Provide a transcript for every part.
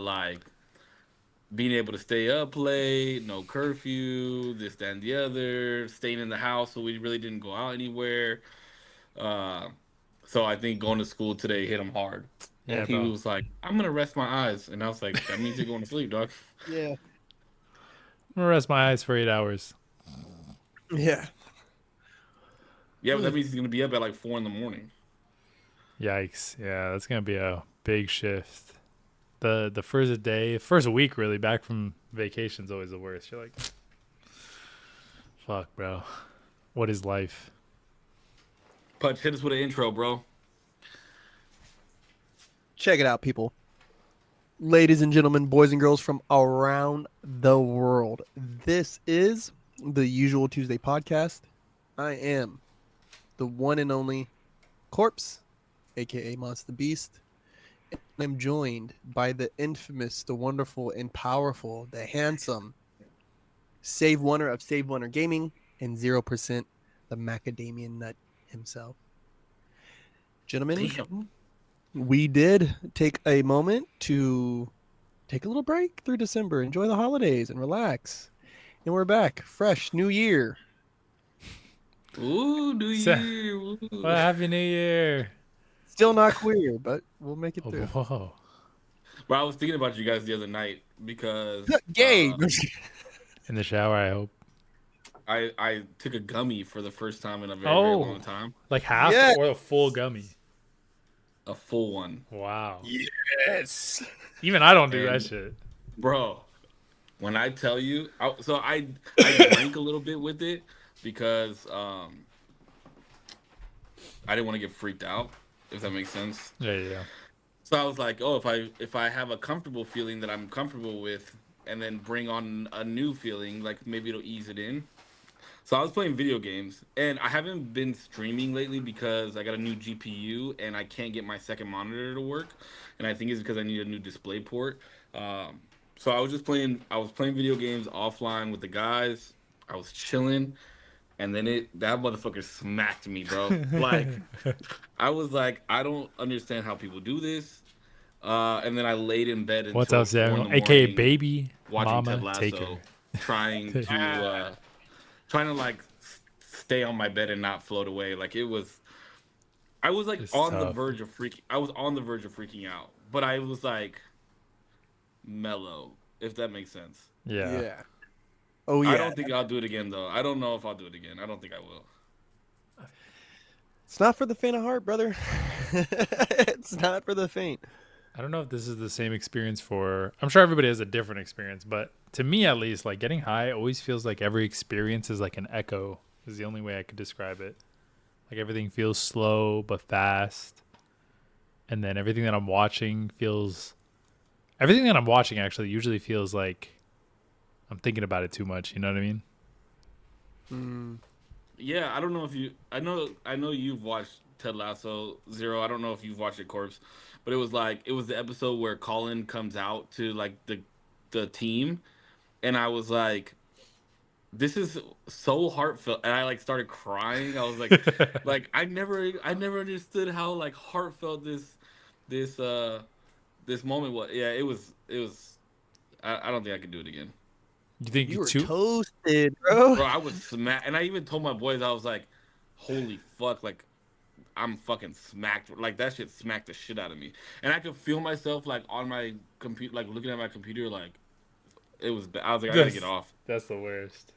like being able to stay up late, no curfew, this, that, and the other, staying in the house, so we really didn't go out anywhere. Uh, so I think going to school today hit him hard. And Yeah, he bro. was like, "I'm gonna rest my eyes," and I was like, "That means you're going to sleep, dog." Yeah. I'm gonna rest my eyes for 8 hours. Yeah. Yeah, but that means he's gonna be up at like 4 in the morning. Yikes. Yeah, that's gonna be a big shift. The first day, first week really back from vacation's always the worst. You're like, fuck, bro. What is life? Punch, hit us with an intro, bro. Check it out, people. Ladies and gentlemen, boys and girls from around the world. This is the Usual Tuesday podcast. I am the one and only Corpse, aka Monster Beast. And I'm joined by the infamous, the wonderful, and powerful, the handsome Save Oneer of Save Oneer Gaming, and 0% the macadamia nut himself. Gentlemen, Damn. we did take a moment to take a little break through December, enjoy the holidays, and relax. And we're back, fresh, new year. Ooh, New So, Year. Ooh. well, Happy New Year. Still not queer, but we'll make it Oh, through. whoa. But I was thinking about you guys the other night because Gay. In the shower, I hope. I took a gummy for the first time in a very, very Oh. long time. Like half Yeah. or a full gummy. A full one. Wow. Yes. Even I don't do that And- shit. Bro, when I tell you, I drank a little bit with it because I didn't want to get freaked out, if that makes sense. Yeah. So I was like, oh, if I have a comfortable feeling that I'm comfortable with, and then bring on a new feeling, like maybe it'll ease it in. So I was playing video games, and I haven't been streaming lately because I got a new GPU and I can't get my second monitor to work, and I think it's because I need a new display port. So I was just playing. I was playing video games offline with the guys. I was chilling, and then that motherfucker smacked me, bro. Like I was like, I don't understand how people do this. And then I laid in bed What's until up, 4 in Sam? the AKA morning Baby watching Mama Ted Lasso, Taker. trying to like stay on my bed and not float away. Like it was, I was like It's on the tough. verge of freaking. I was on the verge of freaking out, but I was like mellow, if that makes sense. Yeah. Oh yeah. I don't think I'll do it again though. I don't know if I'll do it again. I don't think I will. It's not for the faint of heart, brother. It's not for the faint. I don't know if this is the same experience for. I'm sure everybody has a different experience, but to me at least, like getting high always feels like every experience is like an echo. Is the only way I could describe it. Like everything feels slow but fast, and then everything that I'm watching feels. Everything that I'm watching actually usually feels like I'm thinking about it too much. You know what I mean? Yeah, I don't know if you. I know you've watched Ted Lasso Zero. I don't know if you've watched it, Corpse, but it was the episode where Colin comes out to like the team, and I was like, this is so heartfelt, and I like started crying. I was like I never understood how like heartfelt this this moment was. Yeah, it was. I don't think I could do it again. You think You were too? toasted, bro. Bro, I was smacked, and I even told my boys, I was like, "Holy fuck!" Like, I'm fucking smacked. Like that shit smacked the shit out of me, and I could feel myself like on my computer, like looking at my computer, like it was. I was like, I gotta get off. That's the worst.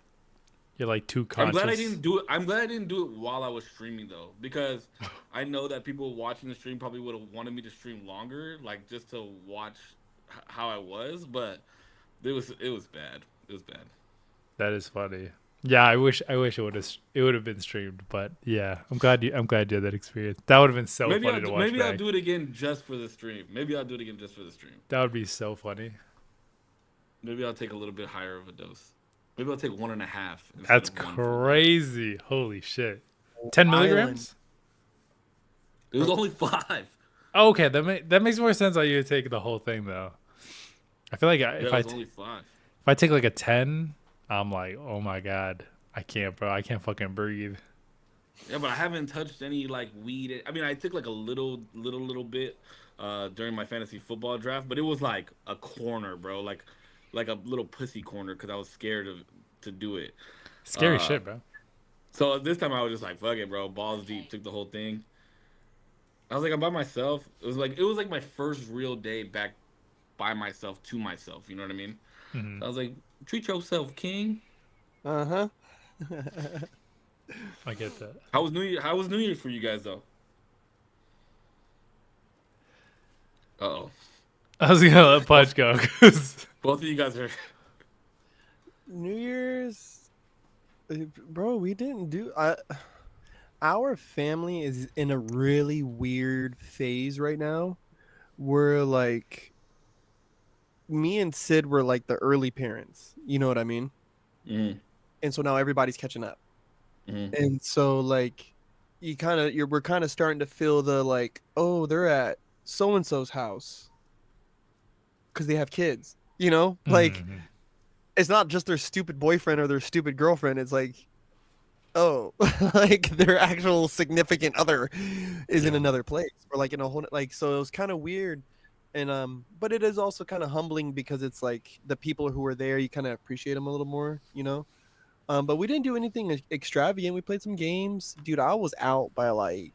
You're like too I'm conscious. glad I didn't do it. I'm glad I didn't do it while I was streaming though, because I know that people watching the stream probably would have wanted me to stream longer, like just to watch how I was. But it was bad. It was bad. That is funny. Yeah, I wish it would have been streamed, but yeah, I'm glad you had that experience. That would have been so funny to watch Maybe I'll back. do it again just for the stream. Maybe I'll do it again just for the stream. That would be so funny. Maybe I'll take a little bit higher of a dose. Maybe I'll take 1.5. instead That's of 1 for one. crazy. Holy shit. 10 Island. milligrams? It was only 5. Oh, okay, that makes more sense how you would take the whole thing though. I feel like It was only 5. if I take like a 10, I'm like, oh my god, I can't, bro. I can't fucking breathe. Yeah, but I haven't touched any like weed. I mean, I took like a little bit during my fantasy football draft, but it was like a corner, bro, like a little pussy corner because I was scared of to do it. Scary Uh, shit, bro. so this time I was just like, fuck it, bro, balls deep, took the whole thing. I was like, I'm by myself. It was like my first real day back by myself to myself. You know what I mean? Hmm. So I was like, treat yourself, King. Uh-huh. I get that. How was New Year? How was New Year's for you guys though? Uh oh, I was gonna let both Punch go because both of you guys are. New Year's, bro, we didn't do. Our family is in a really weird phase right now. We're like, me and Sid were like the early parents. You know what I mean? Mm, And so now everybody's catching up. mm, And so like, we're kind of starting to feel the like, oh, they're at so and so's house because they have kids. You know, like hmm. it's not just their stupid boyfriend or their stupid girlfriend. It's like, oh, like their actual significant other is in Yeah. another place or like in a whole like. So it was kind of weird, and but it is also kind of humbling because it's like the people who were there, you kind of appreciate them a little more, you know. But we didn't do anything extravagant. We played some games, dude. I was out by like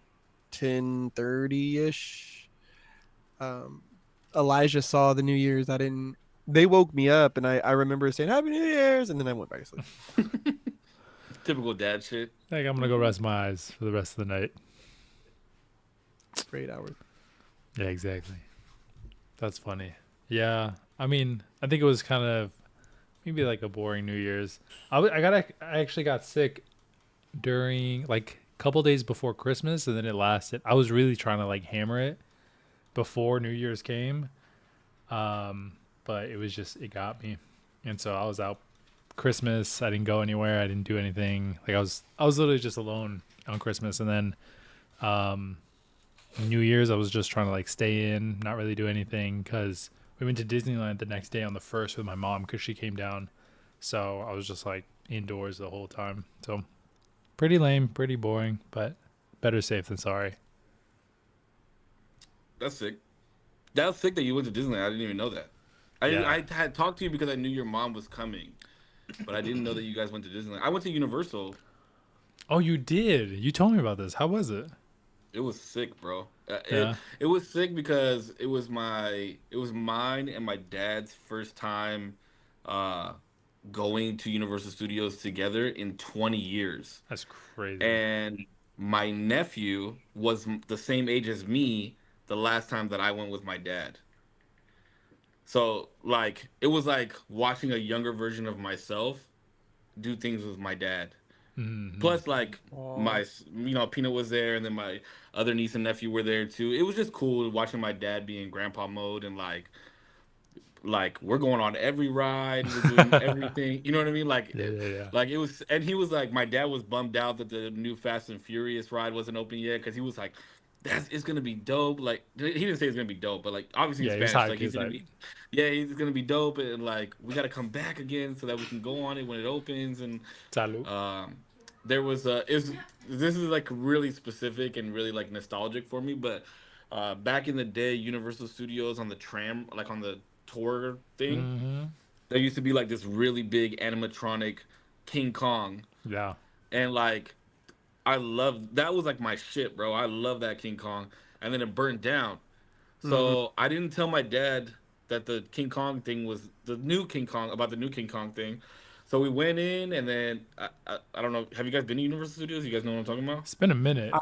10:30 ish. Um, Elijah saw the New Year's. I didn't. They woke me up, and I remember saying Happy New Year's, and then I went back to sleep. mm. Typical dad shit. Like I'm gonna go rest my eyes for the rest of the night. For 8 hours. Yeah, exactly. That's funny. Yeah, I mean, I think it was kind of maybe like a boring New Year's. I actually got sick during like a couple days before Christmas, and then it lasted. I was really trying to like hammer it before New Year's came, but it was just it got me, and so I was out Christmas. I didn't go anywhere. I didn't do anything. Like I was literally just alone on Christmas, and then um, New Year's I was just trying to like stay in, not really do anything because we went to Disneyland the next day on the first with my mom because she came down. So I was just like indoors the whole time. So pretty lame, pretty boring, but better safe than sorry. That's sick. That was sick that you went to Disneyland. I didn't even know that. I Yeah. had talked to you because I knew your mom was coming, but I didn't know that you guys went to Disneyland. I went to Universal. Oh, you did. You told me about this. How was it? It was sick, bro. It Yeah. it was sick because it was mine and my dad's first time uh going to Universal Studios together in 20 years. That's crazy. And my nephew was the same age as me the last time that I went with my dad. So like it was like watching a younger version of myself do things with my dad. Hmm. Plus, like Oh, Peanut was there, and then my other niece and nephew were there too. It was just cool watching my dad be in grandpa mode and like we're going on every ride, we're doing everything. You know what I mean? Yeah, yeah, yeah. Like it was, and he was like, my dad was bummed out that the new Fast and Furious ride wasn't open yet because he was like, that's it's gonna be dope. Like he didn't say it's gonna be dope, but like obviously in Yeah, he was Spanish, hyped. like He he's was gonna hyped. be, yeah, he's gonna be dope, and like we gotta come back again so that we can go on it when it opens and Salud. um, there was is this is like really specific and really like nostalgic for me, but back in the day, Universal Studios on the tram, like on the tour thing, Hmm. there used to be like this really big animatronic King Kong, Yeah. and like I love that was like my shit, bro. I love that King Kong, and then it burned down. mm-hmm. So I didn't tell my dad that the King Kong thing was the new King Kong about the new King Kong thing. So we went in, and then I don't know. Have you guys been to Universal Studios? You guys know what I'm talking about? It's been a minute.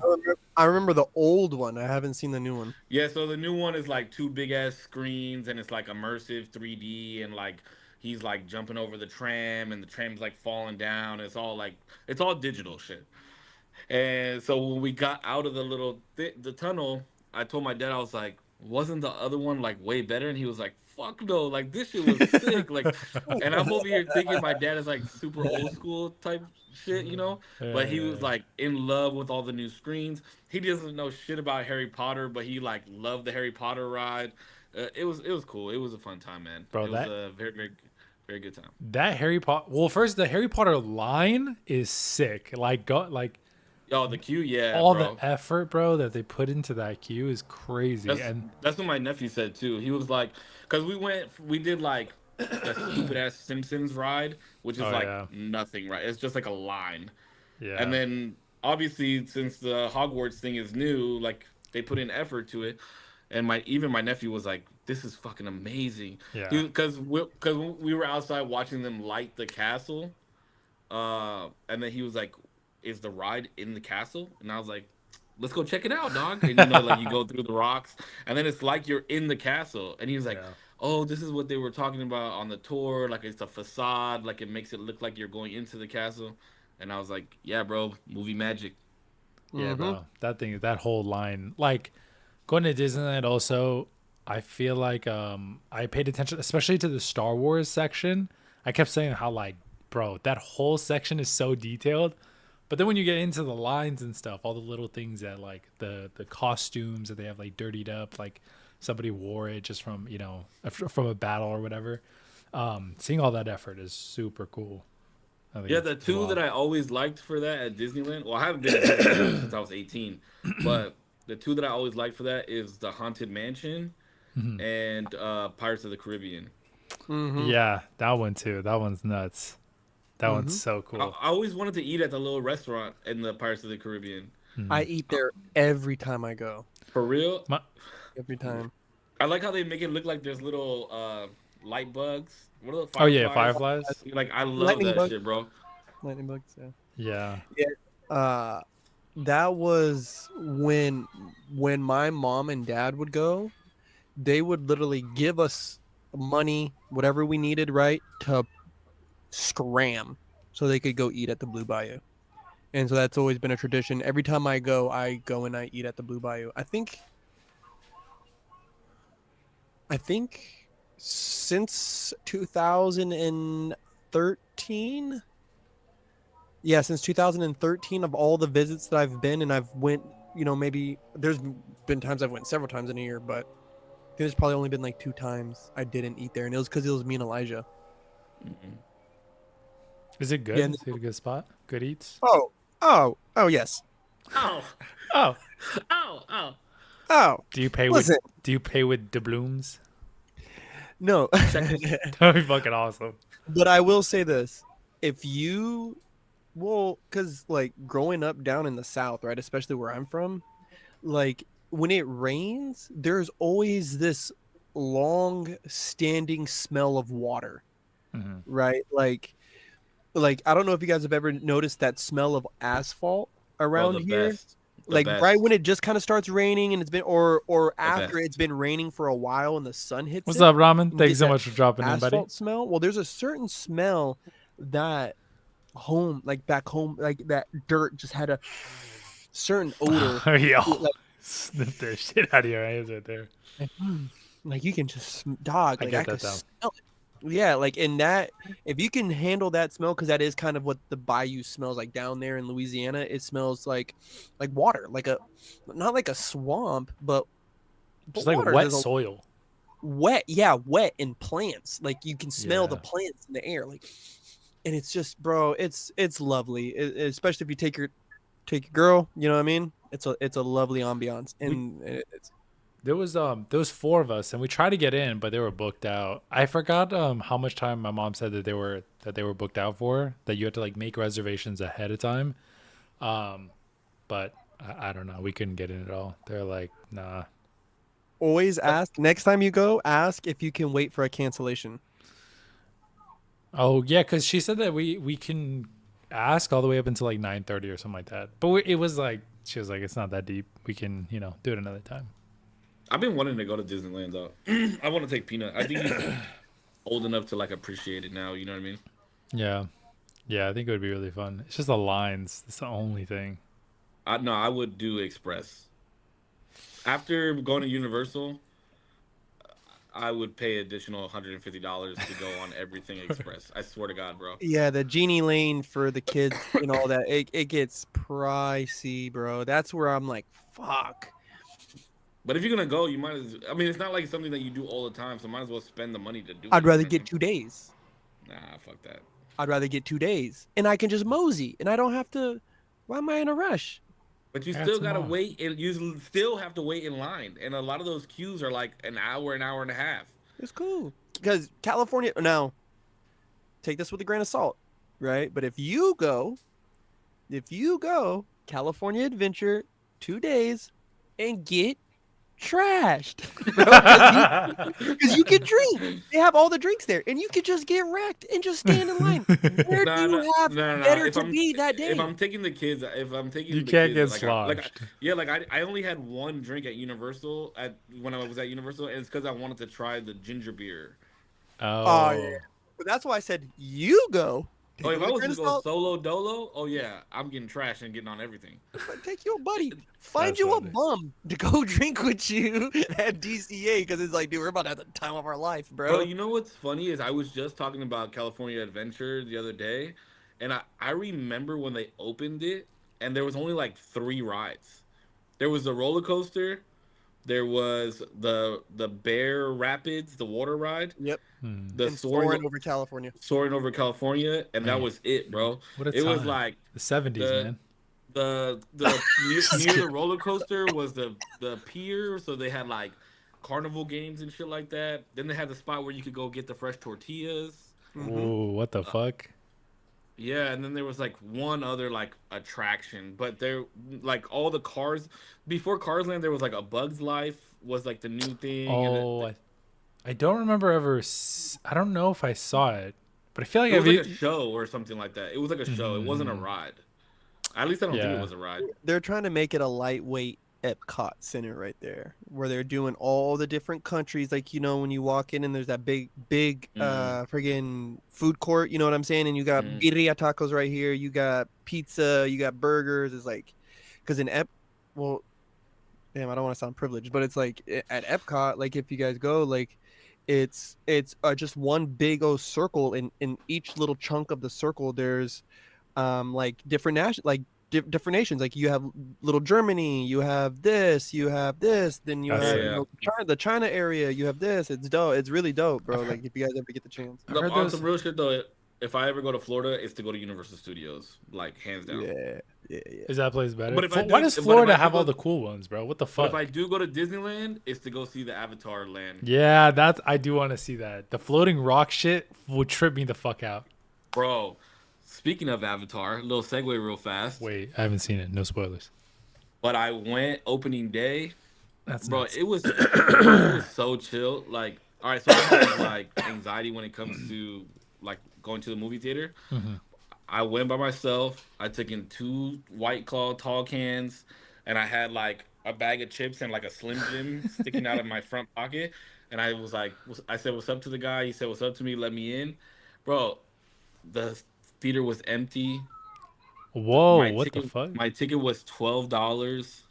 I remember the old one. I haven't seen the new one. Yeah. So the new one is like two big ass screens, and it's like immersive 3D, and like he's like jumping over the tram, and the tram's like falling down. It's all digital shit. And so when we got out of the the tunnel, I told my dad I was like, "Wasn't the other one like way better?" And he was like, "Fuck no! Like this shit was sick!" Like, and I'm over here thinking my dad is like super old school type shit, you know. But he was Yeah. like in love with all the new screens. He doesn't know shit about Harry Potter, but he like loved the Harry Potter ride. It was cool. It was a fun time, man. Bro, It was that a very very very good time. that Harry Potter. Well, first the Harry Potter line is sick. Like go like Oh, the queue, yeah, All the bro. effort, bro, that they put into that queue is crazy. That's And that's what my nephew said too. He was like, because we did like the stupid ass Simpsons ride, which is oh like yeah, nothing, right? It's just like a line. And yeah, then obviously since the Hogwarts thing is new, like they put in effort to it. And my nephew was like, "This is fucking amazing." yeah, Because we were outside watching them light the castle, and then he was like, "Is the ride in the castle?" And I was like, "Let's go check it out, dog." And like you go through the rocks, and then it's like you're in the castle. And he was like, yeah, "Oh, this is what they were talking about on the tour. Like it's a facade. Like it makes it look like you're going into the castle." And I was like, "Yeah, bro, movie magic." yeah, Mm-hmm. bro. That whole line, like going to Disneyland. Also, I feel like I paid attention, especially to the Star Wars section. I kept saying how like, bro, that whole section is so detailed. But then when you get into the lines and stuff, all the little things that like the costumes that they have like dirtied up, like somebody wore it just from from a battle or whatever. Seeing all that effort is super cool. I think Yeah, it's the a two that lot. I always liked for that at Disneyland. Well, I haven't been to Disneyland since I was 18, but the two that I always liked for that is the Haunted Mansion and Pirates of the Caribbean. Mm-hmm. Yeah, that one too. That one's nuts. That one's Mm-hmm. so I, cool. I always wanted to eat at the little restaurant in the Pirates of the Caribbean. I eat there every time I go. For real, My, Every time. I like how they make it look like there's little light bugs. What are the oh yeah, fireflies? Fireflies. Like I love Lightning that bug. shit, bro. Lightning bugs. Yeah. Yeah. Yeah. That was when my mom and dad would go. They would literally give us money, whatever we needed, right, to scram, so they could go eat at the Blue Bayou. And so that's always been a tradition. Every time I go and I eat at the Blue Bayou. I think since 2013. Yeah, since 2013, of all the visits that I've been, and I've went, maybe there's been times I've went several times in a year, but I think there's probably only been like 2 times I didn't eat there, and it was because it was me and Elijah. Mhm. Is it Yeah. good? Is it a good spot? Good eats? Oh, yes. Oh, Oh. oh. Oh, Do you pay with listen. do you pay with doubloons? No. Shekels. That'd be fucking awesome. But I will say this: if you, well, because like growing up down in the South, right, especially where I'm from, like when it rains, there's always this long standing smell of water, Hmm. right? Like I don't know if you guys have ever noticed that smell of asphalt Oh, around the here. best, the Like right when best, it just kind of starts raining and it's been or the after it's best. been raining for a while and the sun hits What's it up, Ramen? and you Thanks get so that much for dropping in, buddy. asphalt smell. Well, there's a certain smell that like back home, like that dirt just had a certain odor. Yo, Like, snip the shit out of your hands right there. like you can just dog, I like get I that could though. smell it. Yeah, like in that, if you can handle that smell, because that is kind of what the bayou smells like down there in Louisiana. It smells like water, like a not like a swamp, but Just like water. wet There's a soil. wet, yeah, wet and plants. Like you can smell the Yeah. plants in the air, like, and it's just, bro, it's lovely, especially if you take your girl. You know what I mean? It's a lovely ambiance, We and it's there was four of us and we tried to get in, but they were booked out. I forgot how much time my mom said that they were booked out for, that you had to like make reservations ahead of time. Um, but I don't know. We couldn't get in at all. They're like, nah. always ask next time you go. Ask if you can wait for a cancellation. Oh yeah, because she said that we can ask all the way up until like 9:30 or something like that. But it was like she was like, it's not that deep. We can do it another time. I've been wanting to go to Disneyland though. I want to take Peanut. I think he's old enough to like appreciate it now. You know what I mean? Yeah, yeah. I think it would be really fun. It's just the lines. It's the only thing. No, I would do Express. After going to Universal, I would pay additional $150 to go on everything Express. I swear to God, bro. Yeah, the genie lane for the kids and all that. It gets pricey, bro. That's where I'm like, fuck. But if you're gonna go, you might as. I mean, it's not like something that you do all the time, so might as well spend the money to do it. I'd You know rather what I get mean? 2 days. Nah, fuck that. I'd rather get 2 days, and I can just mosey, and I don't have to. Why am I in a rush? But you I got still some gotta more. wait, and you still have to wait in line. And a lot of those queues are like an hour and a half. It's cool because California. Now, take this with a grain of salt, right? But if you go California Adventure 2 days and get trashed, bro, because you can drink. They have all the drinks there, and you could just get wrecked and just stand in line. Where do No, you no, have no, no. better to be that If day? I'm taking the kids, if I'm You taking the can't kids, get like sloshed. yeah, like I only had one drink at Universal at when I was at Universal, and it's because I wanted to try the ginger beer. Oh yeah, Oh, but that's why I said you go. Oh, Take it if I with a was grain to of go salt, solo dolo, oh yeah, I'm getting trashed and getting on everything. but take your buddy. Find that's you a funny. bum to go drink with you at DCA because it's like, dude, we're about to have the time of our life, Bro, bro. you know what's funny is I was just talking about California Adventure the other day, and I remember when they opened it, and there was only like three rides. There was the roller coaster, there was the Bear Rapids, the water ride, Yep. Hmm. the And soaring over California. soaring over California, and that Man, was it, bro. what a It was time. like The 70s, the man. the Just near the kidding. roller coaster was the pier, so they had like carnival games and shit like that. Then they had the spot where you could go get the fresh tortillas. Mm-hmm. Oh, what the Uh, fuck? yeah, and then there was like one other like attraction, but there like all the cars before Cars Land there was like a Bug's Life was like the new thing, and Oh, I don't remember ever. I don't know if I saw it, but I feel like it was like a I've. show or something like that. It was like a show. It wasn't a Mm, ride. At least I don't think it yeah. was a ride. They're trying to make it a lightweight Epcot Center right there, where they're doing all the different countries. Like, when you walk in and there's that big Mm, friggin' food court, you know what I'm saying? And you got mm. birria tacos right here, you got pizza, you got burgers. It's like, because well, damn, I don't want to sound privileged, but it's like at Epcot, like if you guys go, like it's just one big old circle, and in each little chunk of the circle, there's like different nations. Like you have little Germany, you have this, then you That's Yeah, have sick. yeah. the China area, you have this. It's dope. It's really dope, I've bro. heard, Like if you guys ever get the chance. I've heard On some those. real shit though, if I ever go to Florida, it's to go to Universal Studios, like hands down. Yeah, yeah. Is that place better? But if I Why do, does but if Florida I do have all go, the cool ones, bro? What the but if I fuck? do go to Disneyland, it's to go see the Avatar land, Yeah, that's. I do want to see that. The floating rock shit would trip me the fuck out. bro. Speaking of Avatar, little segue real fast. Wait, I haven't seen it. No spoilers. But I went opening day, That's bro. nuts. It was so chill. Like, all right, so I have like anxiety when it comes to like going to the movie theater. Mhm. I went by myself. I took in two White Claw tall cans, and I had like a bag of chips and like a Slim Jim sticking out of my front pocket. And I was like, I said, "What's up?" to the guy. He said, "What's up?" to me. Let me in, bro. The theater was empty. Whoa, what the fuck? My ticket was $12.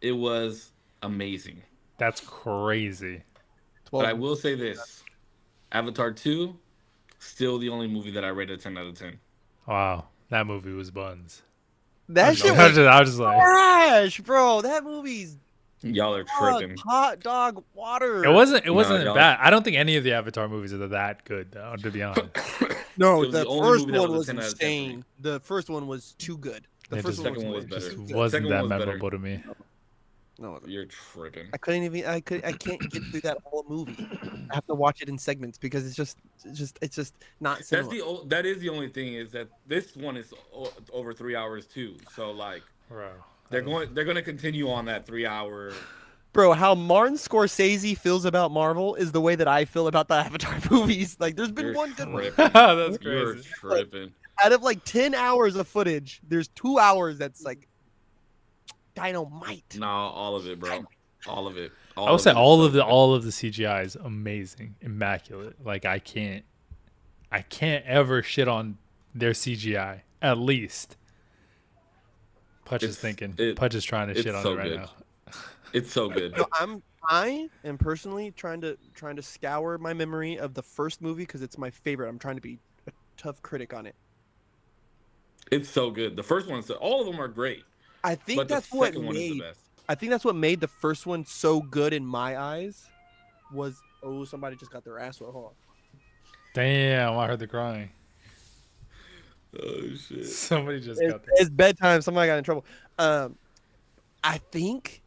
It was amazing. That's crazy. But 12. I will say this: Avatar 2, still the only movie that I rated a 10 out of 10. Wow, that movie was buns. That shit I was was just, I was just like, trash, bro. That movie's Y'all are tripping. hot dog water. it wasn't. It No, wasn't y'all- bad. I don't think any of the Avatar movies are that good, though. To be honest, No, It was the the only first movie that one was was a 10 out of 10 for me. insane. The first one was too good. The It first just- one second one was too better. just good. wasn't Second that one was better. memorable to me. No, it wasn't. You're tripping. I couldn't even. I can't get through that whole movie. I have to watch it in segments because it's just not That's similar. that is the only thing is that this one is over 3 hours too. So like Bro, they're going to continue on that 3 hour. Bro, how Martin Scorsese feels about Marvel is the way that I feel about the Avatar movies. Like, there's been You're one good one. tripping. That's You're crazy. tripping. Out of like 10 hours of footage, there's 2 hours that's like dynamite. No, all of it, bro. All of it. I would say it is all so of the good. all of the CGI is amazing, immaculate. Like I can't ever shit on their CGI. At least Pudge is thinking. Pudge is trying to it's shit on so it right good. now. It's so good. No, I am personally trying to scour my memory of the first movie because it's my favorite. I'm trying to be a tough critic on it. It's so good. The first one, all of them are great. I think But the that's what second one is the made. best. I think that's what made the first one so good in my eyes. Was somebody just got their ass wet. Hold on. Damn, I heard the crying. Oh shit. Somebody just It's, got there. it's bedtime. Somebody got in trouble. Um, I think,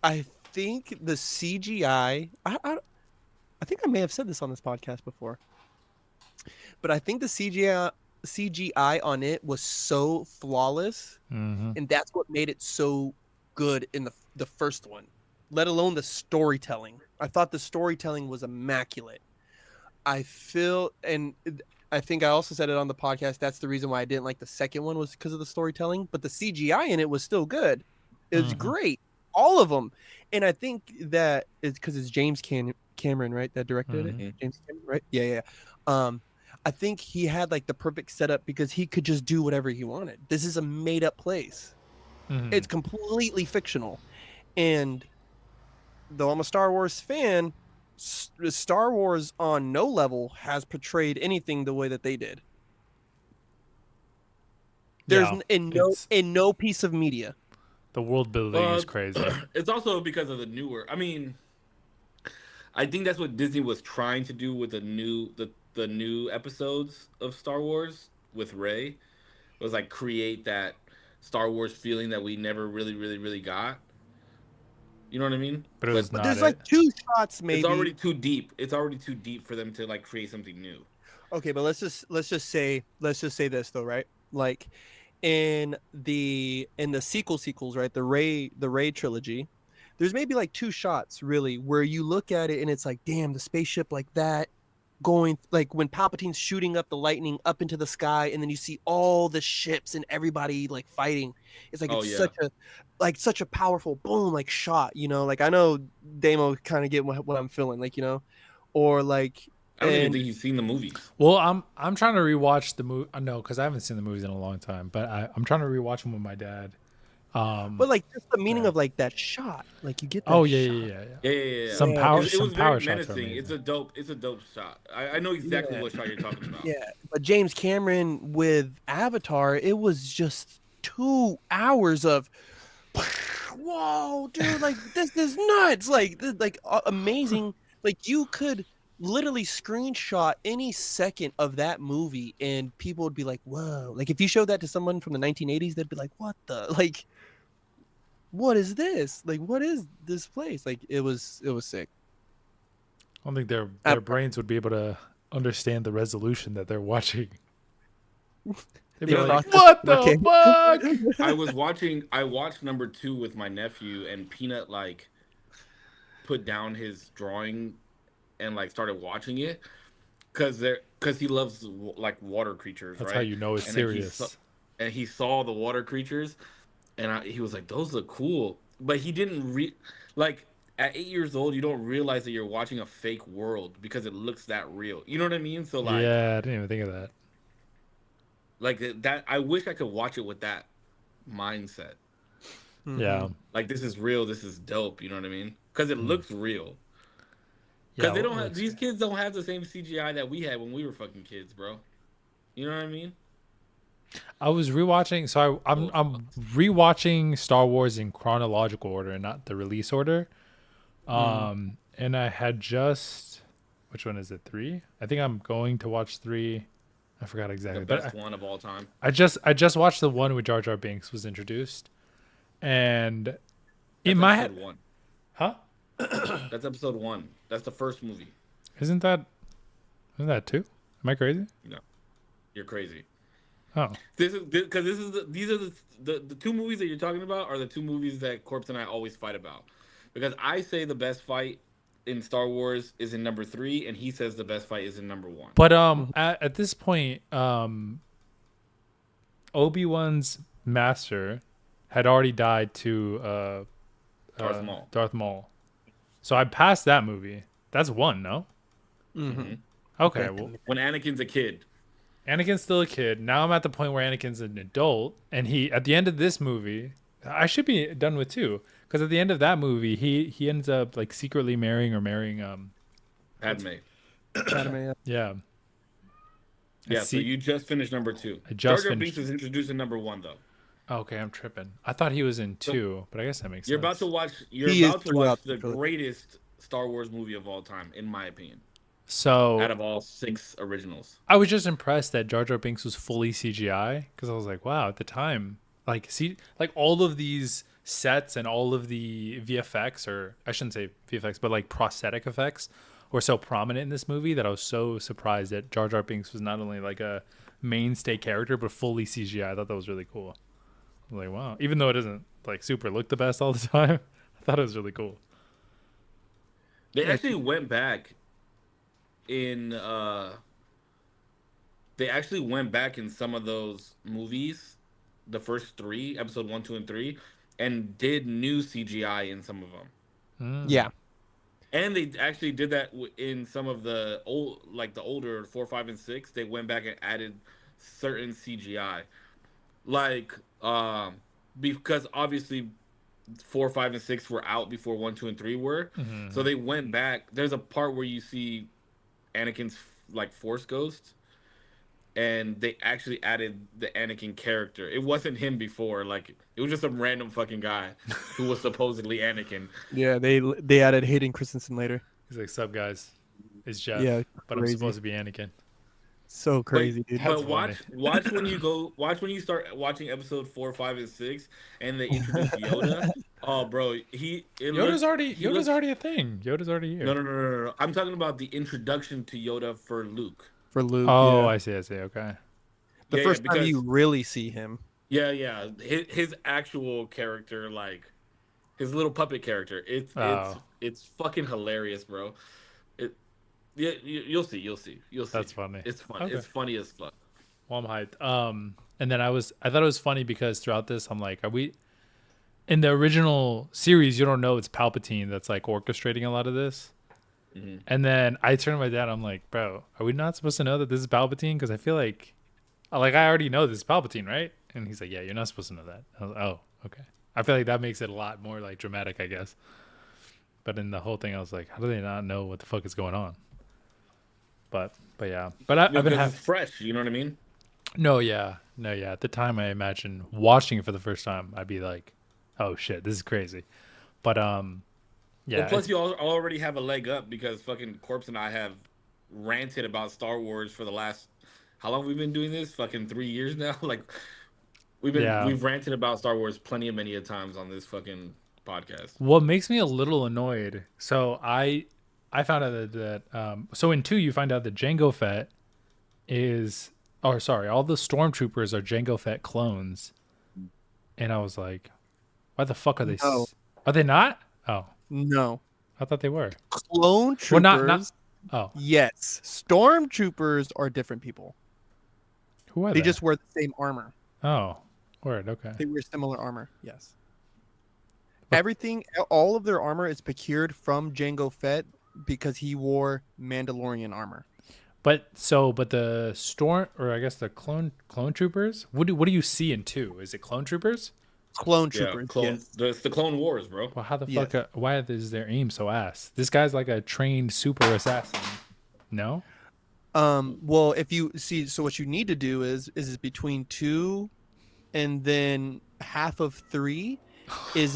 I think the CGI. I think I may have said this on this podcast before, but I think the CGI on it was so flawless, Mm-hmm. and that's what made it so good in the first one. Let alone the storytelling. I thought the storytelling was immaculate. I feel, and I think I also said it on the podcast. That's the reason why I didn't like the second one was because of the storytelling. But the CGI in it was still good. It was Mm-hmm. great, all of them. And I think that it's because it's Cameron, right? That directed it. Mm-hmm. James Cameron, right? Yeah, yeah. I think he had like the perfect setup because he could just do whatever he wanted. This is a made up place. Mm-hmm. It's completely fictional, and though I'm a Star Wars fan, Star Wars on no level has portrayed anything the way that they did. There's Yeah, in it's no piece of media. the world building is Well, crazy. it's also because of the newer. I mean, I think that's what Disney was trying to do with the new episodes of Star Wars with Rey. Was like create that Star Wars feeling that we never really got. You know what I mean? But it But was But not there's like it. two shots it's maybe. already too deep. It's already too deep for them to like create something new. Okay, but let's just say this though, right? Like in the sequels, right? The Ray trilogy. There's maybe like two shots really where you look at it and it's like, damn, the spaceship like that going like when Palpatine's shooting up the lightning up into the sky and then you see all the ships and everybody like fighting. It's like Oh it's yeah, such a powerful boom like shot, like I know Damo kind of get what I'm feeling, or like I don't even and think he's seen the movies. Well, I'm trying to rewatch the movie. No, because I haven't seen the movies in a long time. But I'm trying to rewatch them with my dad. but like just the meaning Yeah. of like that shot, like you get Oh that yeah, shot. yeah, yeah, yeah. Yeah, yeah, yeah. Some Yeah, power, It some was very power shots are menacing. It's amazing. a dope. It's a dope shot. I know exactly yeah, what shot you're talking about. yeah. But James Cameron with Avatar, it was just 2 hours of whoa, dude, like this is nuts. Amazing. Like you could literally screenshot any second of that movie and people would be like, whoa. Like if you showed that to someone from the 1980s, they'd be like, what the like what is this? Like what is this place? Like it was sick. I don't think their Uh, brains would be able to understand the resolution that they're watching. They'd be They like, Like, processed "What it, okay. the fuck?" I watched number two with my nephew, and Peanut like put down his drawing and like started watching it because he loves like water creatures, That's right? how you know it's And then serious. he saw the water creatures, and he was like, "Those look cool," but he didn't like. At 8 years old, you don't realize that you're watching a fake world because it looks that real. You know what I mean? So Yeah, I didn't even think of that. like that. I wish I could watch it with that mindset. Yeah, Mhm. Like this is real. This is dope. You know what I mean? Because it Mm. looks real. yeah. Because they Well, don't have these kids don't have the same CGI that we had when we were fucking kids, bro. You know what I mean? I was rewatching, so I'm rewatching Star Wars in chronological order and not the release order. And I had just, which one is it? 3? I think I'm going to watch 3. I forgot The exactly, best but one of all time. I just watched the one where Jar Jar Binks was introduced, and That's in my episode head, one. huh? That's episode one. That's the first movie. Isn't that 2? Am I crazy? You know, you're crazy. Oh, This is because these are the two movies that you're talking about are the two movies that Corpse and I always fight about. Because I say the best fight in Star Wars is in number 3, and he says the best fight is in number 1. but Mhm. at this point, Obi-Wan's master had already died to Darth Maul. Darth Maul. So I passed that movie. That's 1, no? Mhm. Okay, well, When Anakin's a kid. Anakin's still a kid. Now I'm at the point where Anakin's an adult, and he at the end of this movie, I should be done with 2, because at the end of that movie, he ends up like secretly marrying Padme. Padme, yeah. Yeah, so see- you just finished number 2. I just Jar Jar finished. Binks is introduced in number 1 though. Okay, I'm tripping. I thought he was in 2, but I guess that makes You're sense. about to watch. You're He is about to throughout watch the the trilogy. greatest Star Wars movie of all time, in my opinion. So out of all 6 originals. I was just impressed that Jar Jar Binks was fully CGI because I was like, wow, at the time, like see, like all of these sets and all of the VFX, or I shouldn't say VFX, but like prosthetic effects, were so prominent in this movie that I was so surprised that Jar Jar Binks was not only like a mainstay character but fully CGI. I thought that was really cool. I was like, wow, even though it doesn't like super look the best all the time, I thought it was really cool. They Yeah, actually went back in they actually went back in some of those movies, the first 3, episode 1, 2, and 3, and did new CGI in some of them. Mm. yeah, And they actually did that in some of the old, like the older 4, 5, and 6. They went back and added certain CGI, like because obviously 4, 5, and 6 were out before 1, 2, and 3 were. So Mm-hmm. they went back. There's a part where you see Anakin's like Force Ghost, and they actually added the Anakin character. It wasn't him before. Like it was just some random fucking guy who was supposedly Anakin. yeah. They added Hayden Christensen later. He's like, "Sup, guys? It's Jeff, Yeah, but I'm crazy. supposed to be Anakin." So crazy, dude. That's But funny. watch when you start watching episode 4, 5, and 6, and they introduce Yoda. Oh, bro, Yoda's looks already a thing. Yoda's already here. no. I'm talking about the introduction to Yoda for Luke. For Luke. Oh, Yeah. I see. Okay. The Yeah, first time because you really see him. yeah, his actual character, like his little puppet character. Oh, It's fucking hilarious, bro. It yeah, you'll see. that's funny. It's fun. Okay. It's funny as fuck. Well, I'm hyped. And then I thought it was funny because throughout this, I'm like, are we in the original series? You don't know it's Palpatine that's like orchestrating a lot of this. Mhm. And then I turned to my dad. I'm like, bro, are we not supposed to know that this is Palpatine? Because I feel like I already know this is Palpatine, right? And he's like, yeah, you're not supposed to know that. I was like, oh, okay. I feel like that makes it a lot more like dramatic, I guess. But in the whole thing, I was like, how do they not know what the fuck is going on? But yeah. But I've been Because having it's fresh. You know what I mean? no, yeah. At the time, I imagine watching it for the first time, I'd be like, oh shit, this is crazy. But yeah. Well, plus you already have a leg up because fucking Corpse and I have ranted about Star Wars for the last how long have we been doing this? Fucking 3 years now. Like Yeah. we've ranted about Star Wars many a times on this fucking podcast. What makes me a little annoyed? So I found out so in 2 you find out that Jango Fett is, or sorry, all the stormtroopers are Jango Fett clones, and I was like, why the fuck are they? No. Are they not? Oh, No. I thought they were. Clone troopers. Well, not. Oh, Yes. Stormtroopers are different people. who are They they? just wear the same armor. Oh, word. Okay. They wear similar armor. Yes. Everything, all of their armor is procured from Jango Fett because he wore Mandalorian armor. But the storm, or I guess the clone troopers. What do you see in 2? Is it clone troopers? Clone Yeah, troopers. clone. Yes. It's the Clone Wars, bro. Well, how the Yes. fuck? Why is their aim so ass? This guy's like a trained super assassin. No. Well, if you see, so what you need to do is between 2 and then half of 3 is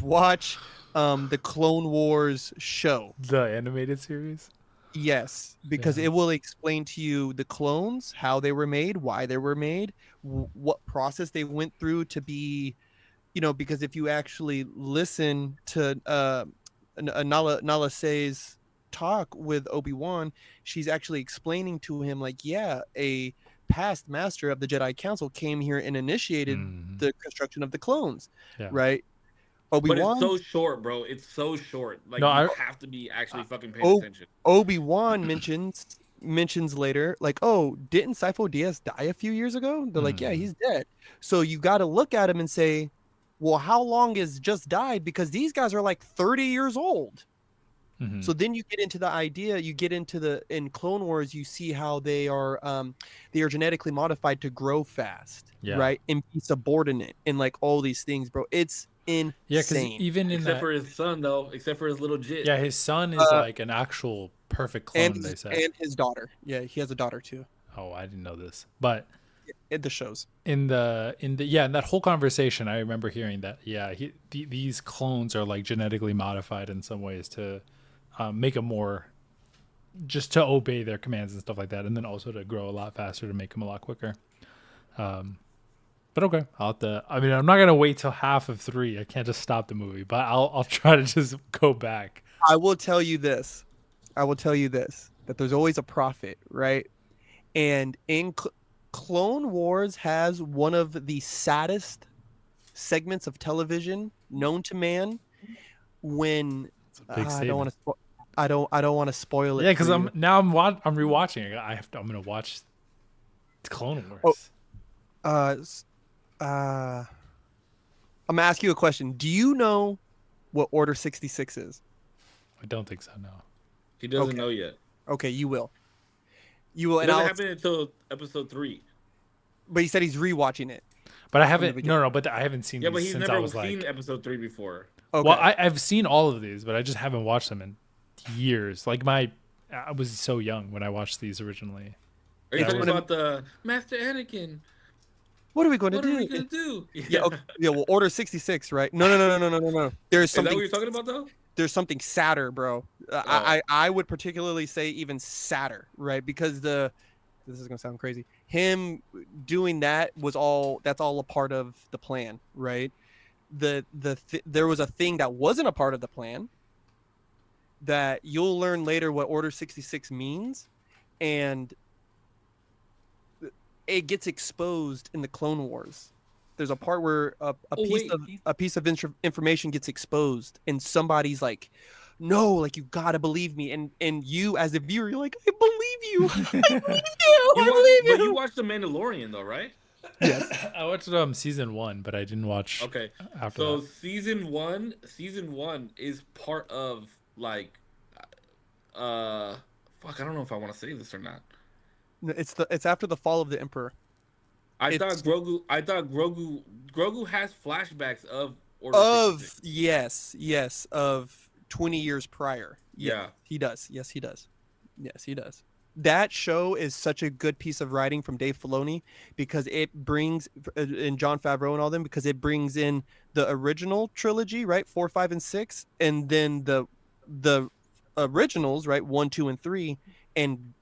watch the Clone Wars show. The animated series. Yes, because Yeah. it will explain to you the clones, how they were made, why they were made, what process they went through to be, because if you actually listen to Nala Se's talk with Obi-Wan, she's actually explaining to him like, yeah, a past master of the Jedi Council came here and initiated Mhm. the construction of the clones, Yeah. right? But it's Obi-Wan so short, bro. It's so short. Like No, you I- have to be actually fucking paying Oh, attention. Obi-Wan mentions later, like, oh, didn't Sifo Dyas die a few years ago? They're like, yeah, Mhm. he's dead. So you got to look at him and say, well, how long has just died? Because these guys are like 30 years old. Mhm. So then you get into the idea, in Clone Wars, you see how they are genetically modified to grow fast, Yeah. right? And be subordinate and like all these things, bro. It's insane. Yeah, because even in Except that, for his son, though. Except for his little jit. yeah, his son is like an actual perfect clone. and They say. and his daughter. Yeah, he has a daughter too. Oh, I didn't know this, but In the shows. in that whole conversation, I remember hearing that. Yeah, these clones are like genetically modified in some ways to make them more just to obey their commands and stuff like that, and then also to grow a lot faster to make them a lot quicker. But okay, I'll have to. I mean, I'm not gonna wait till half of 3. I can't just stop the movie, but I'll try to just go back. I will tell you this. That there's always a prophet, right? And in Clone Wars has one of the saddest segments of television known to man. When It's a big I don't want to. I don't want to spoil it. Yeah, because I'm rewatching it. I'm gonna watch Clone Wars. I'm gonna ask you a question. Do you know what Order 66 is? I don't think so. No. He doesn't know yet. Okay, you will. You will. It And doesn't happen until episode 3. But he said he's rewatching it. But I haven't. No, but I haven't seen. Yeah, these but he's since never I was seen like, episode 3 before. Okay. Well, I've seen all of these, but I just haven't watched them in years. Like I was so young when I watched these originally. Are you talking about the Master Anakin? What are we going to do? What are we going to do? Yeah. Okay. Yeah. Well, Order 66, right? No. There's something. Is that what you're talking about, though? There's something sadder, bro. I would particularly say even sadder, right? Because this is gonna sound crazy. Him doing that that's all a part of the plan, right? There was a thing that wasn't a part of the plan that you'll learn later what Order 66 means, and it gets exposed in the Clone Wars. There's a part where a piece of information gets exposed, and somebody's like, "No, like you gotta believe me." And you, as a viewer, you're like, "I believe you. I believe you. I believe you." But you watched The Mandalorian, though, right? Yes, I watched season 1, but I didn't watch. Okay, after so that. season one is part of like, fuck, I don't know if I want to say this or not. it's after the fall of the Emperor. I thought Grogu has flashbacks of Order 66. Yes, of 20 years prior. Yeah, he does. Yes, he does. That show is such a good piece of writing from Dave Filoni because it brings and Jon Favreau and all them, because it brings in the original trilogy, right, 4, 5, and 6, and then the originals, right, 1, 2, and 3, and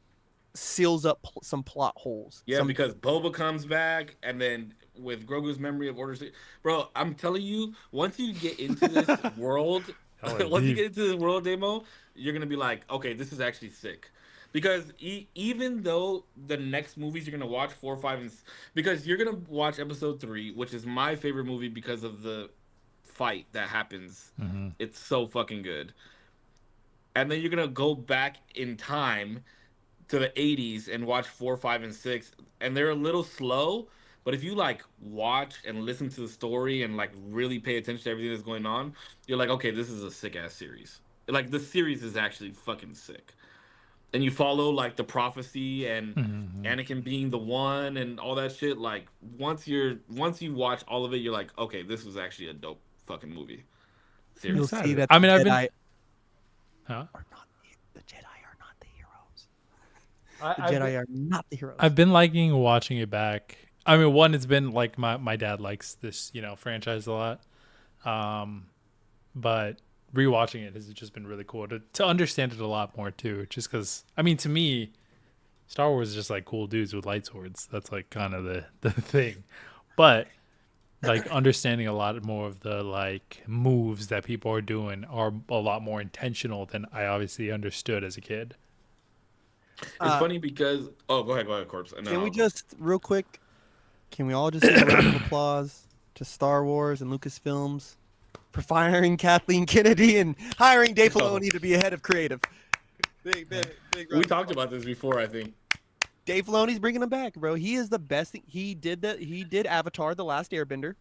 seals up some plot holes. Yeah, because Boba comes back, and then with Grogu's memory of Order 6, bro, I'm telling you, once you get into this world, Demo, you're gonna be like, okay, this is actually sick. Because even though the next movies you're gonna watch 4, 5, and because you're gonna watch episode 3, which is my favorite movie because of the fight that happens. Mm-hmm. It's so fucking good. And then you're gonna go back in time to the 80s and watch 4, 5, and 6, and they're a little slow. But if you like watch and listen to the story and like really pay attention to everything that's going on, you're like, okay, this is a sick ass series. Like the series is actually fucking sick. And you follow like the prophecy and Anakin being the one and all that shit. Like once you watch all of it, you're like, okay, this was actually a dope fucking movie. You'll see that. I mean, the the Jedi are not the heroes. The Jedi are not the heroes. I've been liking watching it back. I mean, one, it's been like my dad likes this, franchise a lot. But rewatching it has just been really cool to understand it a lot more too. Just because, I mean, to me, Star Wars is just like cool dudes with light swords. That's like kind of the thing. But like understanding a lot more of the like moves that people are doing are a lot more intentional than I obviously understood as a kid. It's funny because go ahead, Corpse. Can we just real quick? Can we all just give a round of applause to Star Wars and Lucasfilms for firing Kathleen Kennedy and hiring Dave Filoni to be head of creative? Big we talked about this before, I think. Dave Filoni's bringing him back, bro. He is the best thing. He did Avatar: The Last Airbender.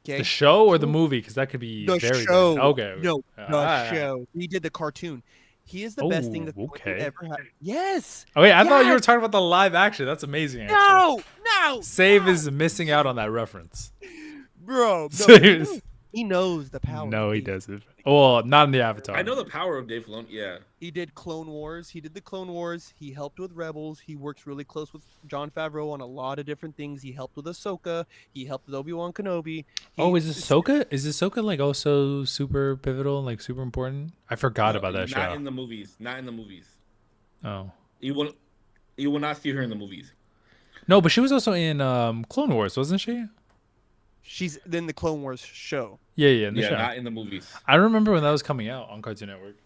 Okay. The show or the movie? Because that could be the very show. Good. Okay. No, the show. He did the cartoon. He is the best thing that ever had. Yes. Oh wait, I thought you were talking about the live action. That's amazing. Actually. No. Save is missing out on that reference, bro. No, he knows the power. No, he doesn't. Well, not in the Avatar. I know the power of Dave Filoni. Yeah. He did Clone Wars. He did the Clone Wars. He helped with Rebels. He works really close with Jon Favreau on a lot of different things. He helped with Ahsoka. He helped with Obi-Wan Kenobi. Is Ahsoka? Is Ahsoka like also super pivotal, like super important? I forgot about that show. Not in the movies. Oh. You will not see her in the movies. No, but she was also in Clone Wars, wasn't she? She's in the Clone Wars show. Yeah, in the Yeah, show. not in the movies. I remember when that was coming out on Cartoon Network.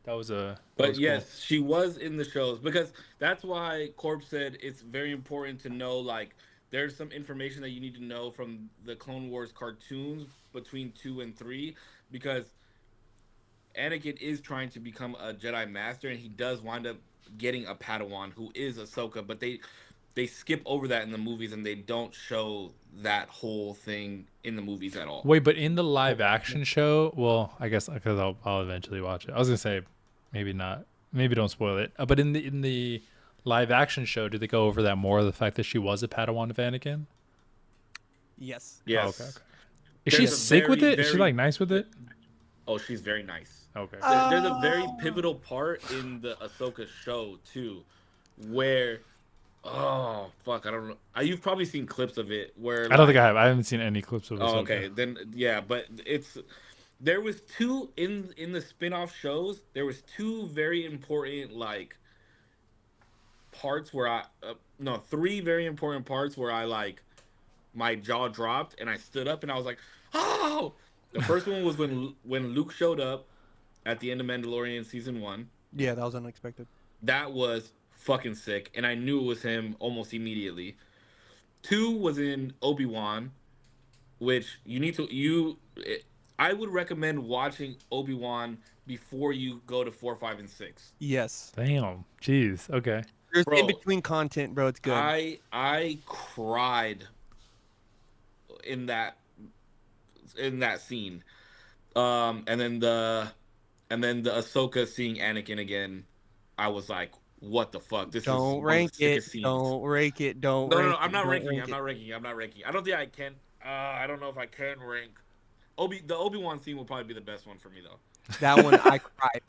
That was But was cool. yes, she was in the shows because that's why Corp said it's very important to know like there's some information that you need to know from the Clone Wars cartoons between 2 and 3 because Anakin is trying to become a Jedi Master and he does wind up getting a Padawan who is Ahsoka, but they skip over that in the movies and they don't show that whole thing in the movies at all. Wait, but in the live action show, well, I guess because I'll eventually watch it. I was gonna say, maybe not. Maybe don't spoil it. But in the live action show, did they go over that more? The fact that she was a Padawan of Anakin. Yes. Yes. Oh, okay. Is she There's a sick with very, it? Is she very- like nice with it? Oh, she's very nice. Okay. There's a very pivotal part in the Ahsoka show too, where, oh fuck, I don't know. You've probably seen clips of it where I don't think I have. I haven't seen any clips of it. Oh, okay, then yeah, but there was two in the spin-off shows. There was two very important like parts where no, three very important parts where I like my jaw dropped and I stood up and I was like, oh. The first one was when Luke showed up at the end of Mandalorian season 1. Yeah, that was unexpected. That was fucking sick, and I knew it was him almost immediately. 2 was in Obi-Wan, which I would recommend watching Obi-Wan before you go to 4, 5, and 6. Yes. Damn. Jeez. Okay. There's Bro, in between content, bro. It's good. I cried in that scene. And then the Ahsoka seeing Anakin again, I was like, what the fuck? This Don't is one of rank the it. sickest scenes. Don't rank it. Don't. No, rank I'm it, not don't ranking. rank I'm it. not ranking. I'm not ranking. I don't think I can. I don't know if I can rank. The Obi-Wan scene will probably be the best one for me though. That one, I cried.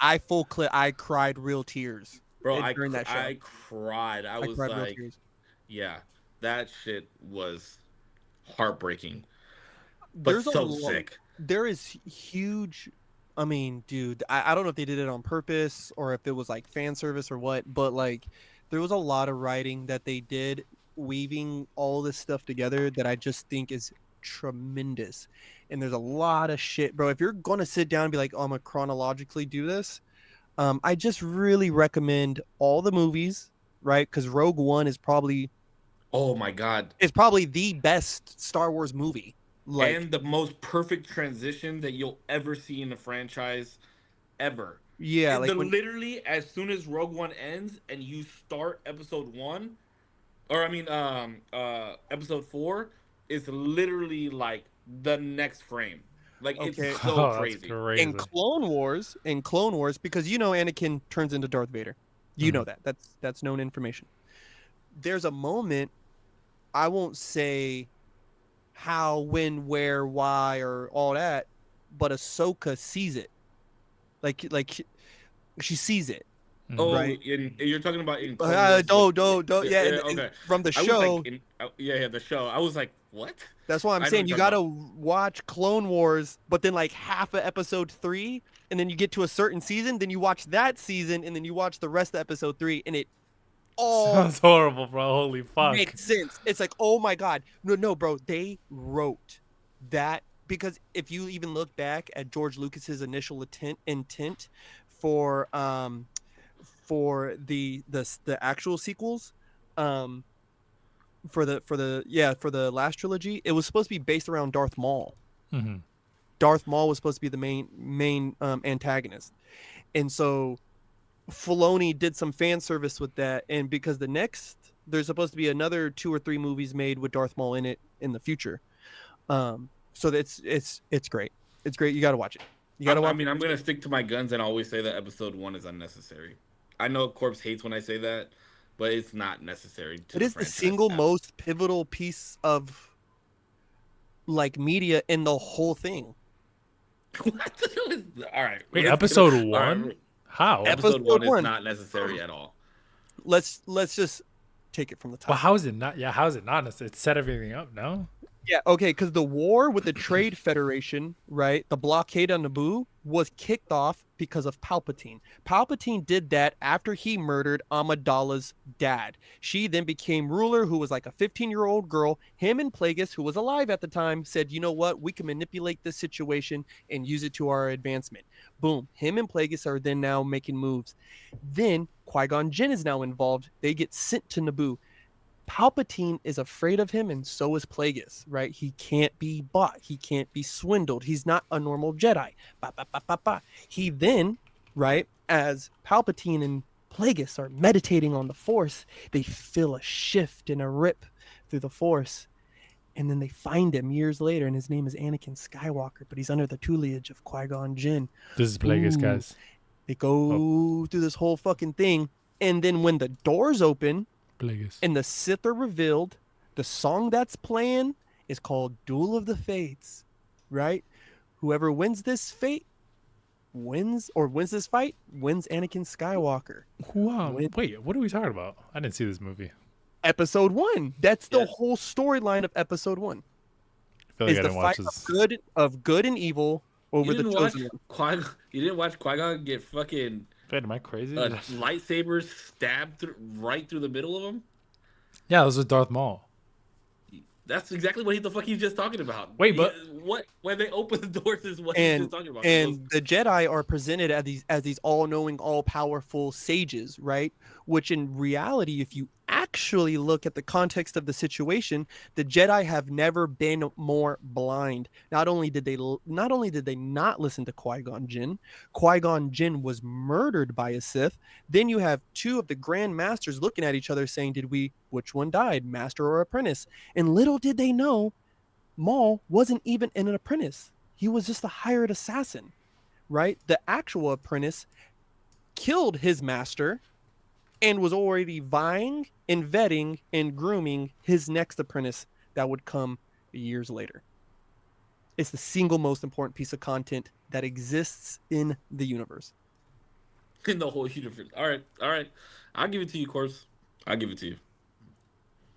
I cried real tears. Bro, during that show. I cried. I was cried real like, tears. yeah, that shit was heartbreaking. But There's so a lot. sick. There is huge. I mean, dude, I don't know if they did it on purpose or if it was like fan service or what, but like there was a lot of writing that they did weaving all this stuff together that I just think is tremendous. And there's a lot of shit, bro. If you're going to sit down and be like, oh, I'm going to chronologically do this, I just really recommend all the movies, right? Because Rogue One is probably Oh my god. the best Star Wars movie. Like, And the most perfect transition that you'll ever see in the franchise ever. yeah, And like when, literally as soon as Rogue One ends and you start episode 1, or I mean episode 4 is literally like the next frame. Like Okay. it's so Oh, that's crazy. crazy. in Clone Wars, because you know Anakin turns into Darth Vader. You know that. That's known information. There's a moment, I won't say how, when, where, why, or all that, but Ahsoka sees it. Like she sees it. Oh, Right. you're talking about in Clone Wars, Don't. Yeah, and okay. from the I was show. like, the show. I was like, what? That's why I'm I know saying what you you're gotta talking watch Clone Wars, but then like half of episode 3, and then you get to a certain season, then you watch that season, and then you watch the rest of episode 3, and it all Sounds horrible, bro. Holy fuck. makes sense. It's like, oh my god, no, bro, they wrote that because if you even look back at George Lucas's initial intent for the actual sequels, for the last trilogy, it was supposed to be based around Darth Maul. Mm-hmm. Darth Maul was supposed to be the main antagonist, and so Filoni did some fan service with that. And because there's supposed to be another 2 or 3 movies made with Darth Maul in it in the future, so it's great. It's great. You got to watch it. You got to watch. I mean, I'm gonna stick to my guns and always say that episode 1 is unnecessary. I know Corpse hates when I say that, but it's not necessary. It is the single most pivotal piece of like media in the whole thing. All right. Wait, let's- episode all right, 1? How? Episode Episode 1 is 1. not necessary at all. Let's just take it from the top. Well, how is it not? Yeah, how is it not? It set everything up, no? Yeah, okay, because the war with the Trade Federation, right, the blockade on Naboo, was kicked off because of Palpatine. Palpatine did that after he murdered Amidala's dad. She then became ruler, who was like a 15-year-old girl. Him and Plagueis, who was alive at the time, said, you know what, we can manipulate this situation and use it to our advancement. Boom. Him and Plagueis are then now making moves. Then Qui-Gon Jinn is now involved. They get sent to Naboo. Palpatine is afraid of him, and so is Plagueis, right? He can't be bought. He can't be swindled. He's not a normal Jedi. Ba, ba, ba, ba, ba. He then, right, as Palpatine and Plagueis are meditating on the Force, they feel a shift and a rip through the Force. And then they find him years later, and his name is Anakin Skywalker, but he's under the tutelage of Qui-Gon Jinn. This is Plagueis, guys. They go through this whole fucking thing, and then when the doors open, Plagueis. and the Sith are revealed, the song that's playing is called Duel of the Fates, right? Whoever wins this fight wins this fight, wins Anakin Skywalker. Wow. Wait, what are we talking about? I didn't see this movie. Episode 1. That's the whole storyline of episode 1. I feel like is I the didn't fight watch this. of good and evil over the chosen one. You didn't watch Qui-Gon get fucking Wait, am I crazy? lightsabers stabbed right through the middle of him? Yeah, this was Darth Maul. That's exactly what the fuck he's just talking about. Wait, but what? When they open the doors is what he's just talking about. And the Jedi are presented as these all-knowing, all-powerful sages, right? Which in reality, if you actually look at the context of the situation, the Jedi have never been more blind. Not only did they not listen to Qui-Gon Jinn, Qui-Gon Jinn was murdered by a Sith. Then you have two of the Grand Masters looking at each other saying, which one died, master or apprentice? And little did they know, Maul wasn't even an apprentice. He was just a hired assassin, right? The actual apprentice killed his master and was already vying and vetting and grooming his next apprentice that would come years later. It's the single most important piece of content that exists in the universe. In the whole universe. All right. I'll give it to you, Corpse. I'll give it to you.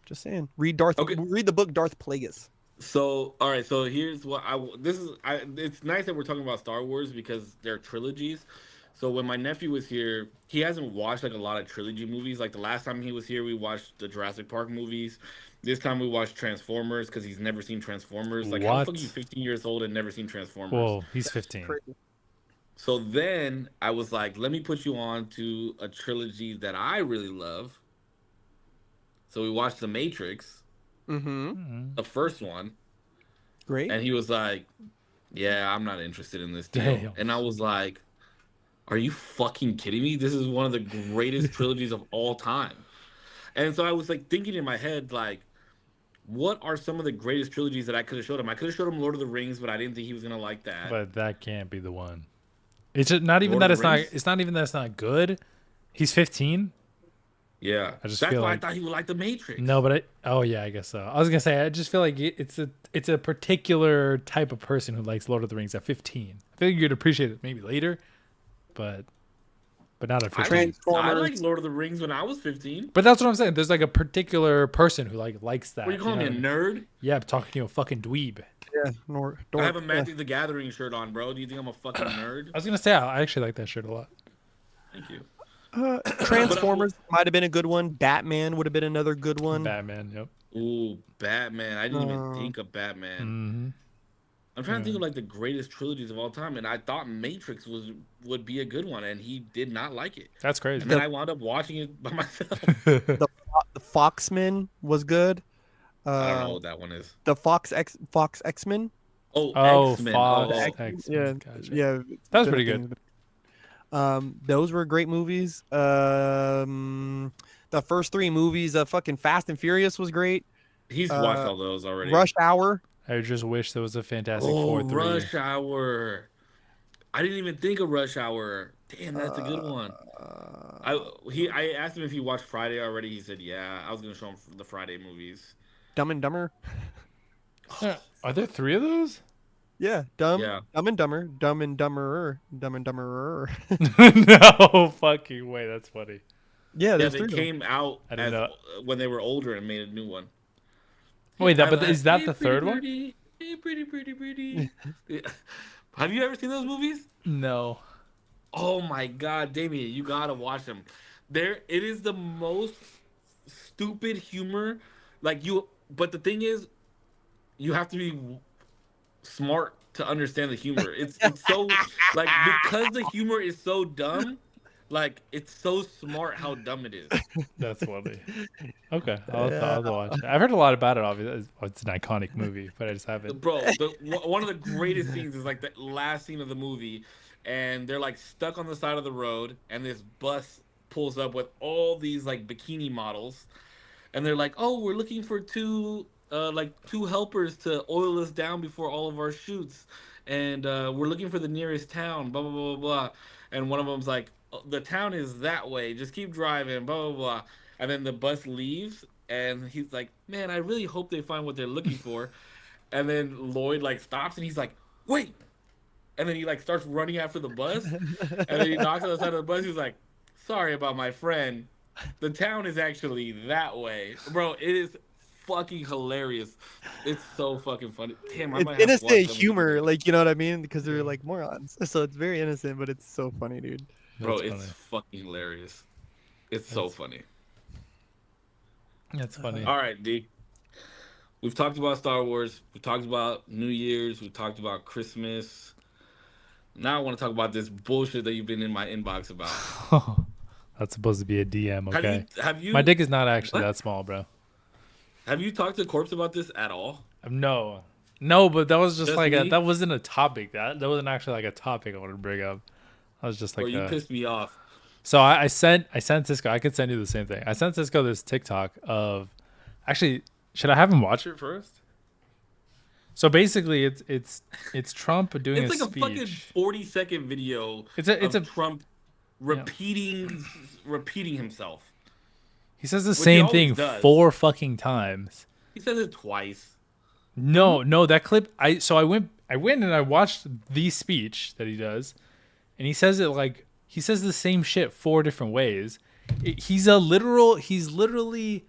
Just saying. Read the book Darth Plagueis. So, all right. So here's what it's nice that we're talking about Star Wars because they're trilogies. So when my nephew was here, he hasn't watched like a lot of trilogy movies. Like the last time he was here, we watched the Jurassic Park movies. This time we watched Transformers because he's never seen Transformers. Like how the fuck are you 15 years old and never seen Transformers? Whoa, he's 15. So then I was like, let me put you on to a trilogy that I really love. So we watched The Matrix, the first one. Great. And he was like, yeah, I'm not interested in this deal. Damn. And I was like, are you fucking kidding me? This is one of the greatest trilogies of all time. And so I was like thinking in my head, like, what are some of the greatest trilogies that I could have showed him? I could have showed him Lord of the Rings, but I didn't think he was gonna like that. But that can't be the one. It's just not even that it's not. It's not even that it's not good. He's 15. Yeah, that's why I thought he would like The Matrix. No, but I guess so. I was gonna say I just feel like it's a particular type of person who likes Lord of the Rings at 15. I think you'd appreciate it maybe later, but not at 15. I liked Lord of the Rings when I was 15. But that's what I'm saying. There's like a particular person who likes that. What are you calling me, a nerd? Yeah, I'm talking to you, a fucking dweeb. Yeah, I have a Magic the Gathering shirt on, bro. Do you think I'm a fucking nerd? I was gonna say I actually like that shirt a lot. Thank you. Transformers might have been a good one. Batman would have been another good one. Batman, yep. Ooh, Batman. I didn't even think of Batman. Mm-hmm. I'm trying to think of like the greatest trilogies of all time, and I thought Matrix would be a good one, and he did not like it. That's crazy. And then I wound up watching it by myself. the Foxmen was good. I don't know what that one is. The Fox X-Men. Oh, X-Men. Fox X-Men. Yeah, gotcha. yeah. That was pretty good. Those were great movies. The first three movies of fucking Fast and Furious was great. He's watched all those already. Rush Hour. I just wish there was a Fantastic Four 3. Rush Hour. I didn't even think of Rush Hour. Damn, that's a good one. I asked him if he watched Friday already. He said, yeah. I was going to show him the Friday movies. Dumb and Dumber. Are there 3 of those? Yeah, Dumb and Dumber, Dumb and Dumberer, Dumb and Dumberer. No fucking way, that's funny. Yeah, they came out when they were older and made a new one. Wait, I but like, is that hey, the pretty third one? birdie, hey, pretty birdie. Yeah. Have you ever seen those movies? No. Oh my god, Damien, you gotta watch them. It is the most stupid humor. Like you, but the thing is, you have to be smart to understand the humor. It's so like because the humor is so dumb, like it's so smart how dumb it is. That's funny. Okay, Yeah. I'll watch it. I've heard a lot about it. Obviously, it's an iconic movie, but I just haven't. Bro, one of the greatest scenes is like the last scene of the movie, and they're like stuck on the side of the road, and this bus pulls up with all these like bikini models, and they're like, "Oh, we're looking for two helpers to oil us down before all of our shoots, and we're looking for the nearest town." Blah blah blah blah blah. And one of them's like, "Oh, the town is that way. Just keep driving." Blah blah blah. And then the bus leaves, and he's like, "Man, I really hope they find what they're looking for." And then Lloyd like stops, and he's like, "Wait!" And then he like starts running after the bus, and then he knocks on the side of the bus. He's like, "Sorry about my friend. The town is actually that way, bro." It is fucking hilarious. It's so fucking funny. Damn, I It's might have to watch innocent them humor, again. like you know what I mean, because they're like morons. So it's very innocent, but it's so funny, dude. Bro, That's it's funny. fucking hilarious. It's so That's funny. That's funny. All right, D. We've talked about Star Wars. We talked about New Year's. We talked about Christmas. Now I want to talk about this bullshit that you've been in my inbox about. That's supposed to be a DM, okay? Have you My dick is not actually what? that small, bro. Have you talked to Corpse about this at all? No, but that was just like Me? that wasn't a topic. That wasn't actually like a topic I wanted to bring up. I was just like, Or you pissed me off. so I sent Cisco. I could send you the same thing. I sent Cisco this TikTok of, actually, should I have him watch it first? So basically, it's Trump doing It's a like a fucking speech. 40-second video It's a Trump yeah. repeating himself. He says the Which he same always thing does. 4 fucking times. He says it twice. No, that clip. I went and I watched the speech that he does, and he says the same shit 4 different ways. He's literally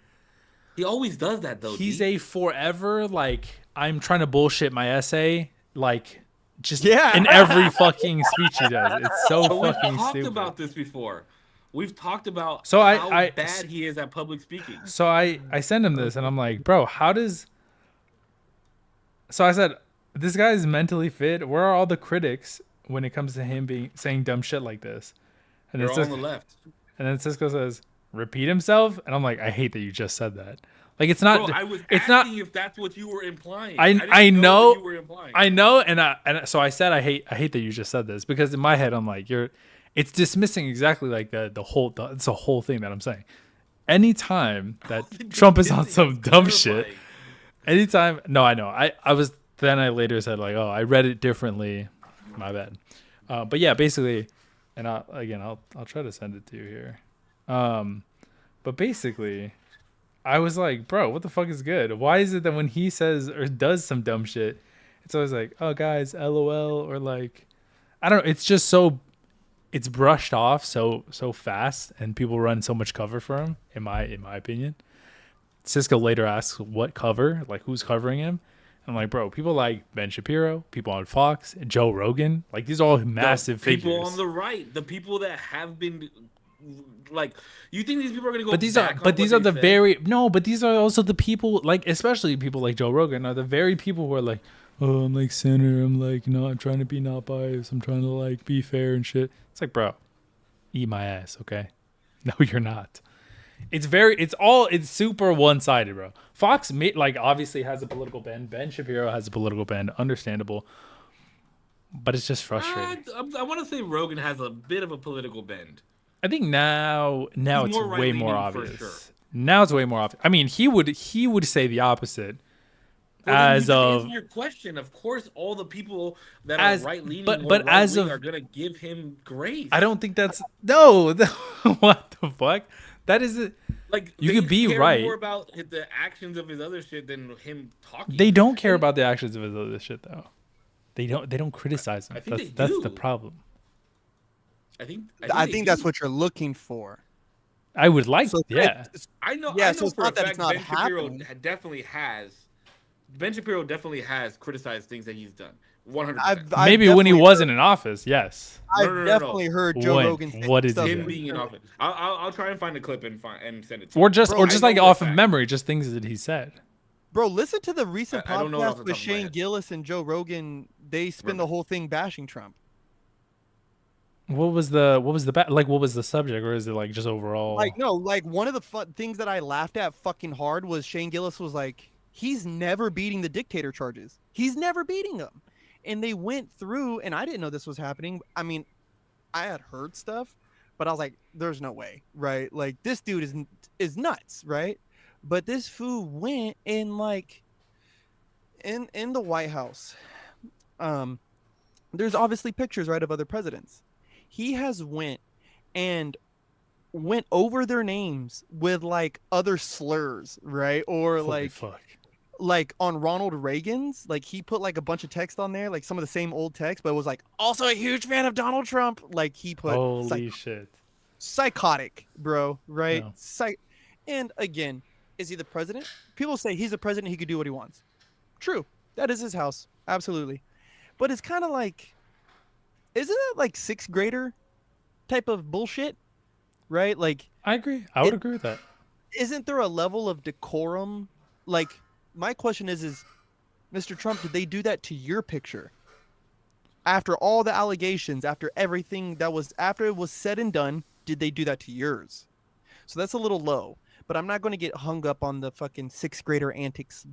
He always does that though. he's D. a forever like I'm trying to bullshit my essay like just Yeah. in every fucking speech he does. It's so But we've fucking talked stupid. about this before. We've talked about So how I bad he is at public speaking. So I send him this and I'm like, bro, how does? So I said, this guy is mentally fit. Where are all the critics when it comes to him saying dumb shit like this? And They're then all on the left. Cisco says, repeat himself, and I'm like, I hate that you just said that. Like it's not. Bro, I was it's asking not. if that's what you were implying. I didn't know. what you were implying. I know, and so I said I hate that you just said this because in my head I'm like it's dismissing exactly like it's a whole thing that I'm saying. Anytime that Trump is on some dumb shit, anytime I know I was then I later said like, oh, I read it differently, my bad. But yeah, basically, and I'll try to send it to you here. But basically, I was like, bro, what the fuck is good? Why is it that when he says or does some dumb shit, it's always like, oh guys, LOL, or like, I don't know. It's just so, it's brushed off so fast, and people run so much cover for him. In my opinion, Cisco later asks what cover, like who's covering him. I'm like, bro, people like Ben Shapiro, people on Fox, Joe Rogan, like these are all massive figures. People on the right, the people that have been. Like, you think these people are gonna go? But these are but these are also the people, like especially people like Joe Rogan are the very people who are like, oh, I'm like center, I'm like, I'm trying to be not biased, I'm trying to like be fair and shit. It's like, bro, eat my ass, okay? No, you're not. It's super one-sided, bro. Fox like obviously has a political bend. Ben Shapiro has a political bend, understandable. But it's just frustrating. I want to say Rogan has a bit of a political bend. I think now it's way more obvious. Sure. Now it's way more obvious. I mean, he would say the opposite. Well, answer your question, of course, all the people that are right leaning but as of are gonna give him grace. I don't think that's no. What the fuck? That is like you could be right. More about the actions of his other shit than him talking. They don't care about the actions of his other shit though. They don't criticize him. That's the problem. I think that's what you're looking for. I would like, so I know. Yeah, I so know it's for not a that fact it's not Ben Shapiro happening. definitely has Ben Shapiro definitely has criticized things that he's done. 100%. Maybe when he wasn't in office, yes. I've definitely heard Joe When? Rogan say What did stuff. he Him do? being in office. I'll try and find a clip and send it to Or you. just Bro, or just I like know off for a of fact. memory, just things that he said. Bro, listen to the recent I don't know it off podcast the with top of my Shane head. Gillis and Joe Rogan. They spend the whole thing bashing Trump. What was the what was the subject, or is it like just overall? Like, no, like one of the things that I laughed at fucking hard was Shane Gillis was like, he's never beating the dictator charges. He's never beating them. And they went through, and I didn't know this was happening. I mean, I had heard stuff, but I was like, there's no way, right? Like, this dude is nuts, right? But this fool went in, like, in the White House. There's obviously pictures, right, of other presidents. He has went over their names with like other slurs, right? Or Holy fuck. like on Ronald Reagan's, like he put like a bunch of text on there, like some of the same old text, but it was like also a huge fan of Donald Trump. Like he put Holy shit. Psychotic, bro, right? No. And again, is he the president? People say he's the president, he could do what he wants. True. That is his house. Absolutely. But it's kind of like, isn't it like sixth grader type of bullshit? Right? Like, I agree. I would agree with that. Isn't there a level of decorum? Like, my question is Mr. Trump, did they do that to your picture? After all the allegations, after everything after it was said and done, did they do that to yours? So that's a little low. But I'm not going to get hung up on the fucking sixth grader antics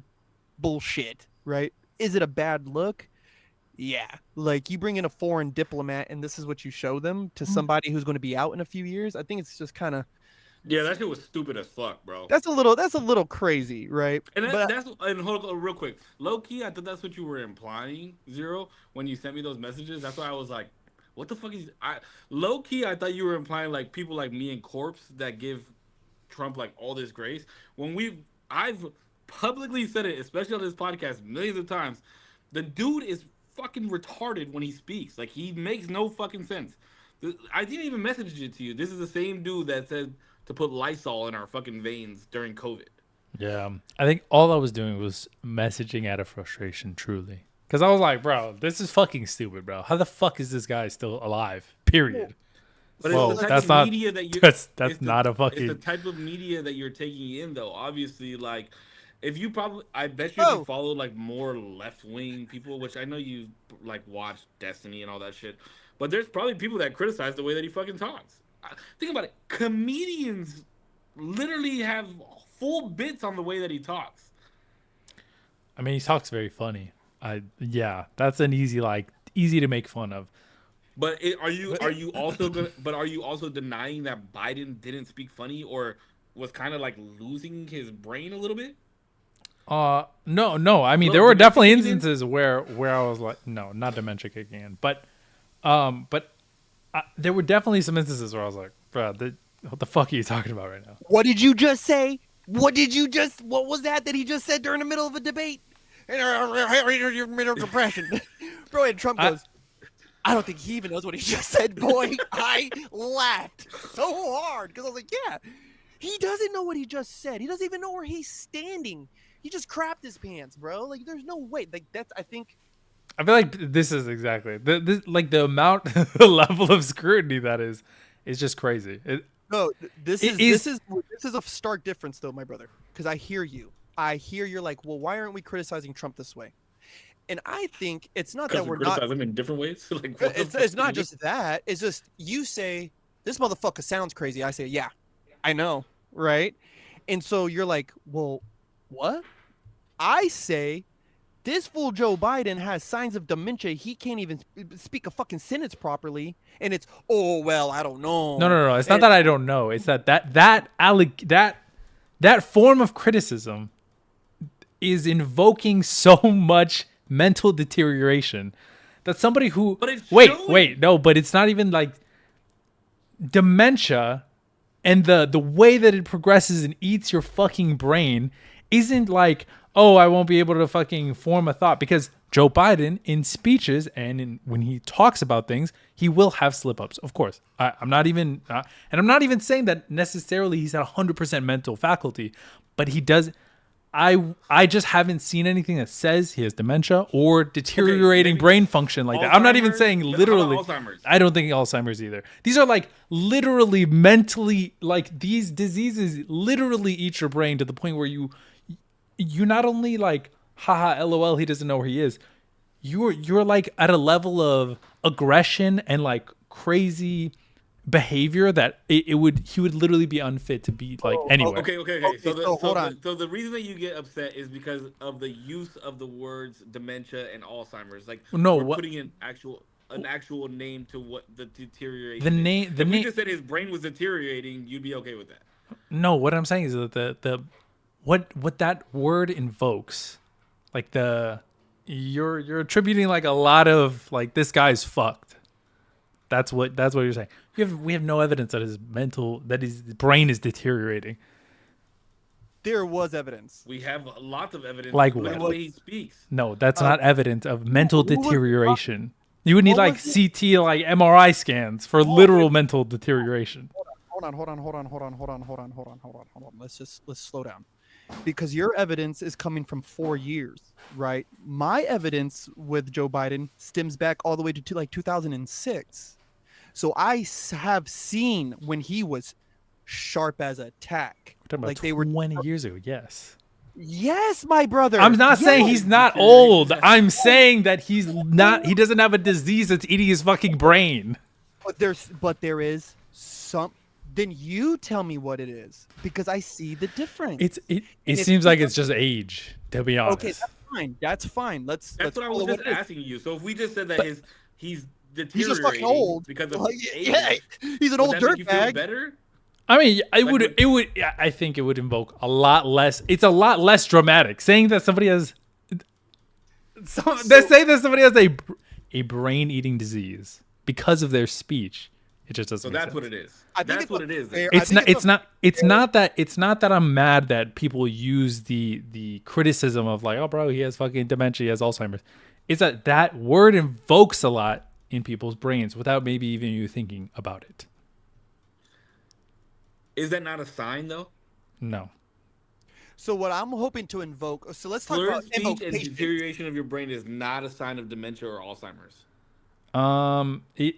bullshit, right? Is it a bad look? Yeah. Like, you bring in a foreign diplomat and this is what you show them to somebody who's going to be out in a few years. I think it's just kind of. Yeah, that shit was stupid as fuck, bro. That's a little crazy, right? And hold on real quick. Low key, I thought that's what you were implying, Zero, when you sent me those messages. That's why I was like, what the fuck is low key, I thought you were implying like people like me and Corpse that give Trump like all this grace. I've publicly said it, especially on this podcast, millions of times. The dude is fucking retarded when he speaks. Like, he makes no fucking sense. I didn't even message it to you. This is the same dude that said to put Lysol in our fucking veins during COVID. Yeah. I think all I was doing was messaging out of frustration, truly. Because I was like, bro, this is fucking stupid, bro. How the fuck is this guy still alive? Period. But Whoa, it's the type that's of not media that you that's not a fucking. It's the type of media that you're taking in, though. Obviously, like, I bet you if you follow like more left wing people, which I know you like watch Destiny and all that shit, but there's probably people that criticize the way that he fucking talks. Think about it. Comedians literally have full bits on the way that he talks. I mean, he talks very funny. Yeah, that's an easy to make fun of. But are you also denying that Biden didn't speak funny or was kind of like losing his brain a little bit? No. I mean, there were definitely instances where I was like, no, not dementia kicking in, but there were definitely some instances where I was like, bro, what the fuck are you talking about right now? What did you just say? What was that he just said during the middle of a debate? Middle depression. Bro, and Trump goes, I don't think he even knows what he just said, boy. I laughed so hard because I was like, yeah, he doesn't know what he just said. He doesn't even know where he's standing. He just crapped his pants, bro. Like, there's no way. Like, I feel like this is exactly the amount, the level of scrutiny that is just crazy. This is a stark difference, though, my brother. Because I hear you're like, well, why aren't we criticizing Trump this way? And I think it's not that we're not criticize him in different ways. Like, it's not just that. It's just you say this motherfucker sounds crazy. I say, yeah, I know, right? And so you're like, well, what? I say this fool Joe Biden has signs of dementia. He can't even speak a fucking sentence properly. And it's, oh, well, I don't know. No. It's not that I don't know. It's that form of criticism is invoking so much mental deterioration that somebody who but it's not even like dementia and the way that it progresses and eats your fucking brain isn't like, oh, I won't be able to fucking form a thought, because Joe Biden in speeches and when he talks about things, he will have slip-ups, of course. I'm not even saying that necessarily he's at 100% mental faculty, but he does. I just haven't seen anything that says he has dementia or deteriorating maybe brain function like that. I'm not even Alzheimer's? saying But how about literally. Alzheimer's? I don't think Alzheimer's either. These are like literally mentally, like these diseases literally eat your brain to the point where you not only like haha lol he doesn't know where he is. You're like at a level of aggression and like crazy behavior that he would literally be unfit to be like anywhere. Okay. So so hold on. so the reason that you get upset is because of the use of the words dementia and Alzheimer's. Like No, we're what putting an actual name to what the deterioration the is. name the If we name just said his brain was deteriorating, you'd be okay with that. No, what I'm saying is that the what that word invokes, like you're attributing like a lot of like this guy's fucked. That's what you're saying. We have no evidence that his brain is deteriorating. There was evidence. We have lots of evidence. Like Look what? at the way he speaks. No, that's not evidence of mental who was- deterioration. You would need what like was CT, like MRI scans for literal mental deterioration. Hold on. Let's slow down. Because your evidence is coming from 4 years, right? My evidence with Joe Biden stems back all the way to like 2006. So I have seen when he was sharp as a tack. We're talking about Like they were 20 years ago. Yes. Yes, my brother. I'm not saying Yes. he's not old. I'm saying that he's not. He doesn't have a disease that's eating his fucking brain. But there is some. Then you tell me what it is because I see the difference. It seems like it's just age. To be honest. Okay, that's fine. Let's That's what I was follow just it is. asking you. So if we just said that he's He's deteriorating just fucking old because of Like, age, yeah, he's an would old that make you feel dirtbag. better? I mean, would- I think it would invoke a lot less. It's a lot less dramatic saying that somebody has. They're saying that somebody has a brain-eating disease because of their speech. It just doesn't. So make that's sense. what it is. I think That's it's what a it is. fair- It's I not. think It's not. It's not that. It's not that I'm mad that people use the criticism of like, oh, bro, he has fucking dementia, he has Alzheimer's. It's that word invokes a lot in people's brains without maybe even you thinking about it. Is that not a sign though? No. So what I'm hoping to invoke. So let's talk Slurred about speech and invocation. deterioration of your brain is not a sign of dementia or Alzheimer's. It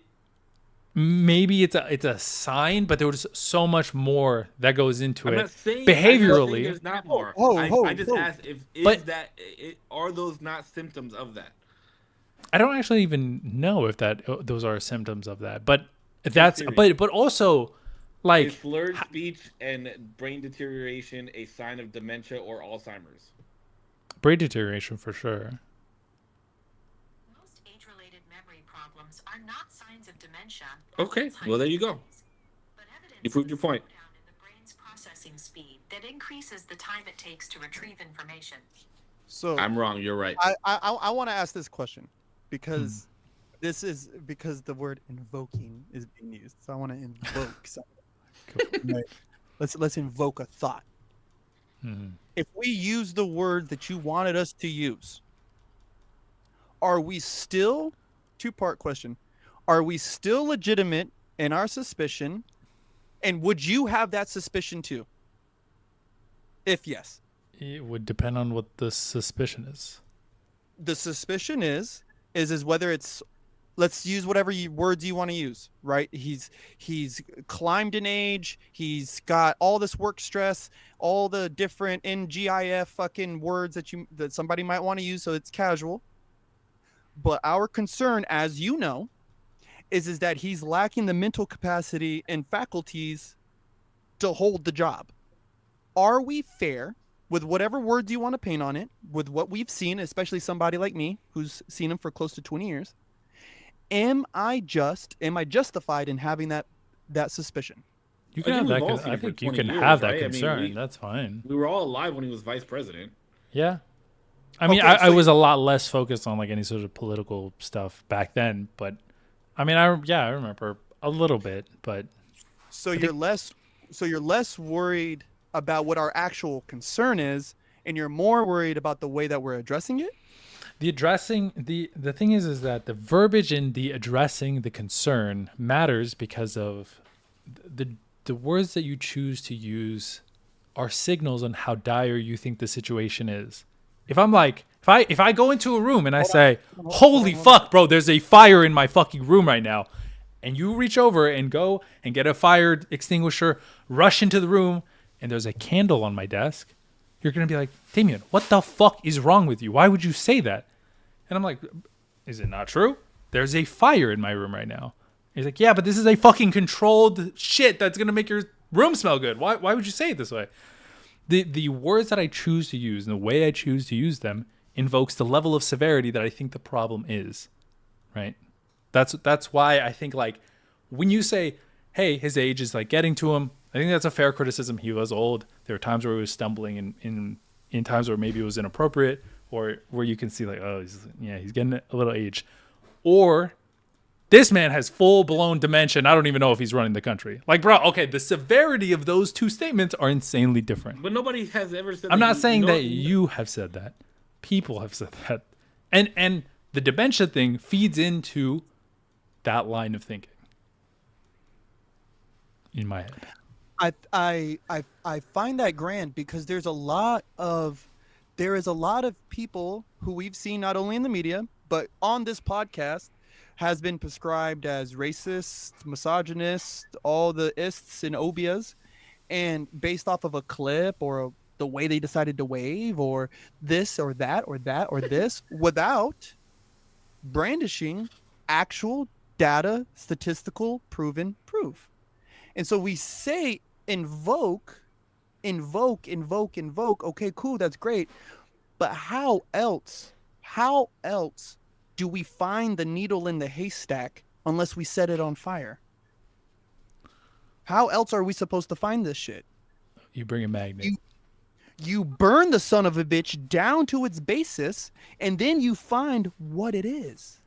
maybe it's a sign, but there was so much more that goes into I'm it not saying behaviorally. there's not more. Whoa, I just whoa. asked if But- are those not symptoms of that? I don't actually even know if those are symptoms of that, but that's theory. but also like Is slurred speech and brain deterioration a sign of dementia or Alzheimer's? brain deterioration for sure. Most age-related memory problems are not signs of dementia. Okay, Alzheimer's well, there you go. disease, but evidence You proved of your a point. slowdown in the brain's processing speed that increases the time it takes to retrieve information. So I'm wrong. You're right. I want to ask this question because this is because the word invoking is being used. So I want to invoke something. Right. Let's invoke a thought. Mhm. If we use the word that you wanted us to use, are we still two-part question? Are we still legitimate in our suspicion? And would you have that suspicion too? If yes. It would depend on what the suspicion is. The suspicion is whether it's, let's use whatever words you want to use, right? He's climbed in age, he's got all this work stress, all the different NGIF fucking words that somebody might want to use, so it's casual. But our concern, as you know, is that he's lacking the mental capacity and faculties to hold the job. Are we fair with whatever words you want to paint on it, with what we've seen, especially somebody like me who's seen him for close to 20 years? Am I justified in having that suspicion? You can I have think that. we've all seen I it for think you 20 can years, have that right? I mean, concern. That's fine. We were all alive when he was vice president. Yeah. I mean, Okay, I so was a lot less focused on like any sort of political stuff back then, but I mean, I remember a little bit, but So you're less worried about what our actual concern is, and you're more worried about the way that we're addressing it. the thing is that the verbiage in the addressing the concern matters because of the words that you choose to use are signals on how dire you think the situation is. If I'm like, if I go into a room and I say, holy fuck, bro, there's a fire in my fucking room right now, and you reach over and go and get a fire extinguisher, rush into the room, and there's a candle on my desk, you're going to be like, Damien, what the fuck is wrong with you? Why would you say that? And I'm like, is it not true? There's a fire in my room right now. He's like, yeah, but this is a fucking controlled shit that's going to make your room smell good. Why would you say it this way? The words that I choose to use and the way I choose to use them invokes the level of severity that I think the problem is, right? That's why I think, like, when you say, hey, his age is like getting to him, I think that's a fair criticism. He was old. There were times where he was stumbling in times where maybe it was inappropriate, or where you can see like, oh, he's getting a little age. Or this man has full-blown dementia, and I don't even know if he's running the country. Like, bro, okay, the severity of those two statements are insanely different. But nobody has ever said. I'm not saying that you have said that. People have said that. And the dementia thing feeds into that line of thinking in my head. I find that grand because there is a lot of people who we've seen not only in the media but on this podcast has been prescribed as racist, misogynist, all the ists and obias, and based off of a clip or the way they decided to wave or this or that or that or this without brandishing actual data, statistical proven proof. And so we say invoke. Okay, cool, that's great. But how else do we find the needle in the haystack unless we set it on fire? How else are we supposed to find this shit? You bring a magnet. You burn the son of a bitch down to its basis, and then you find what it is.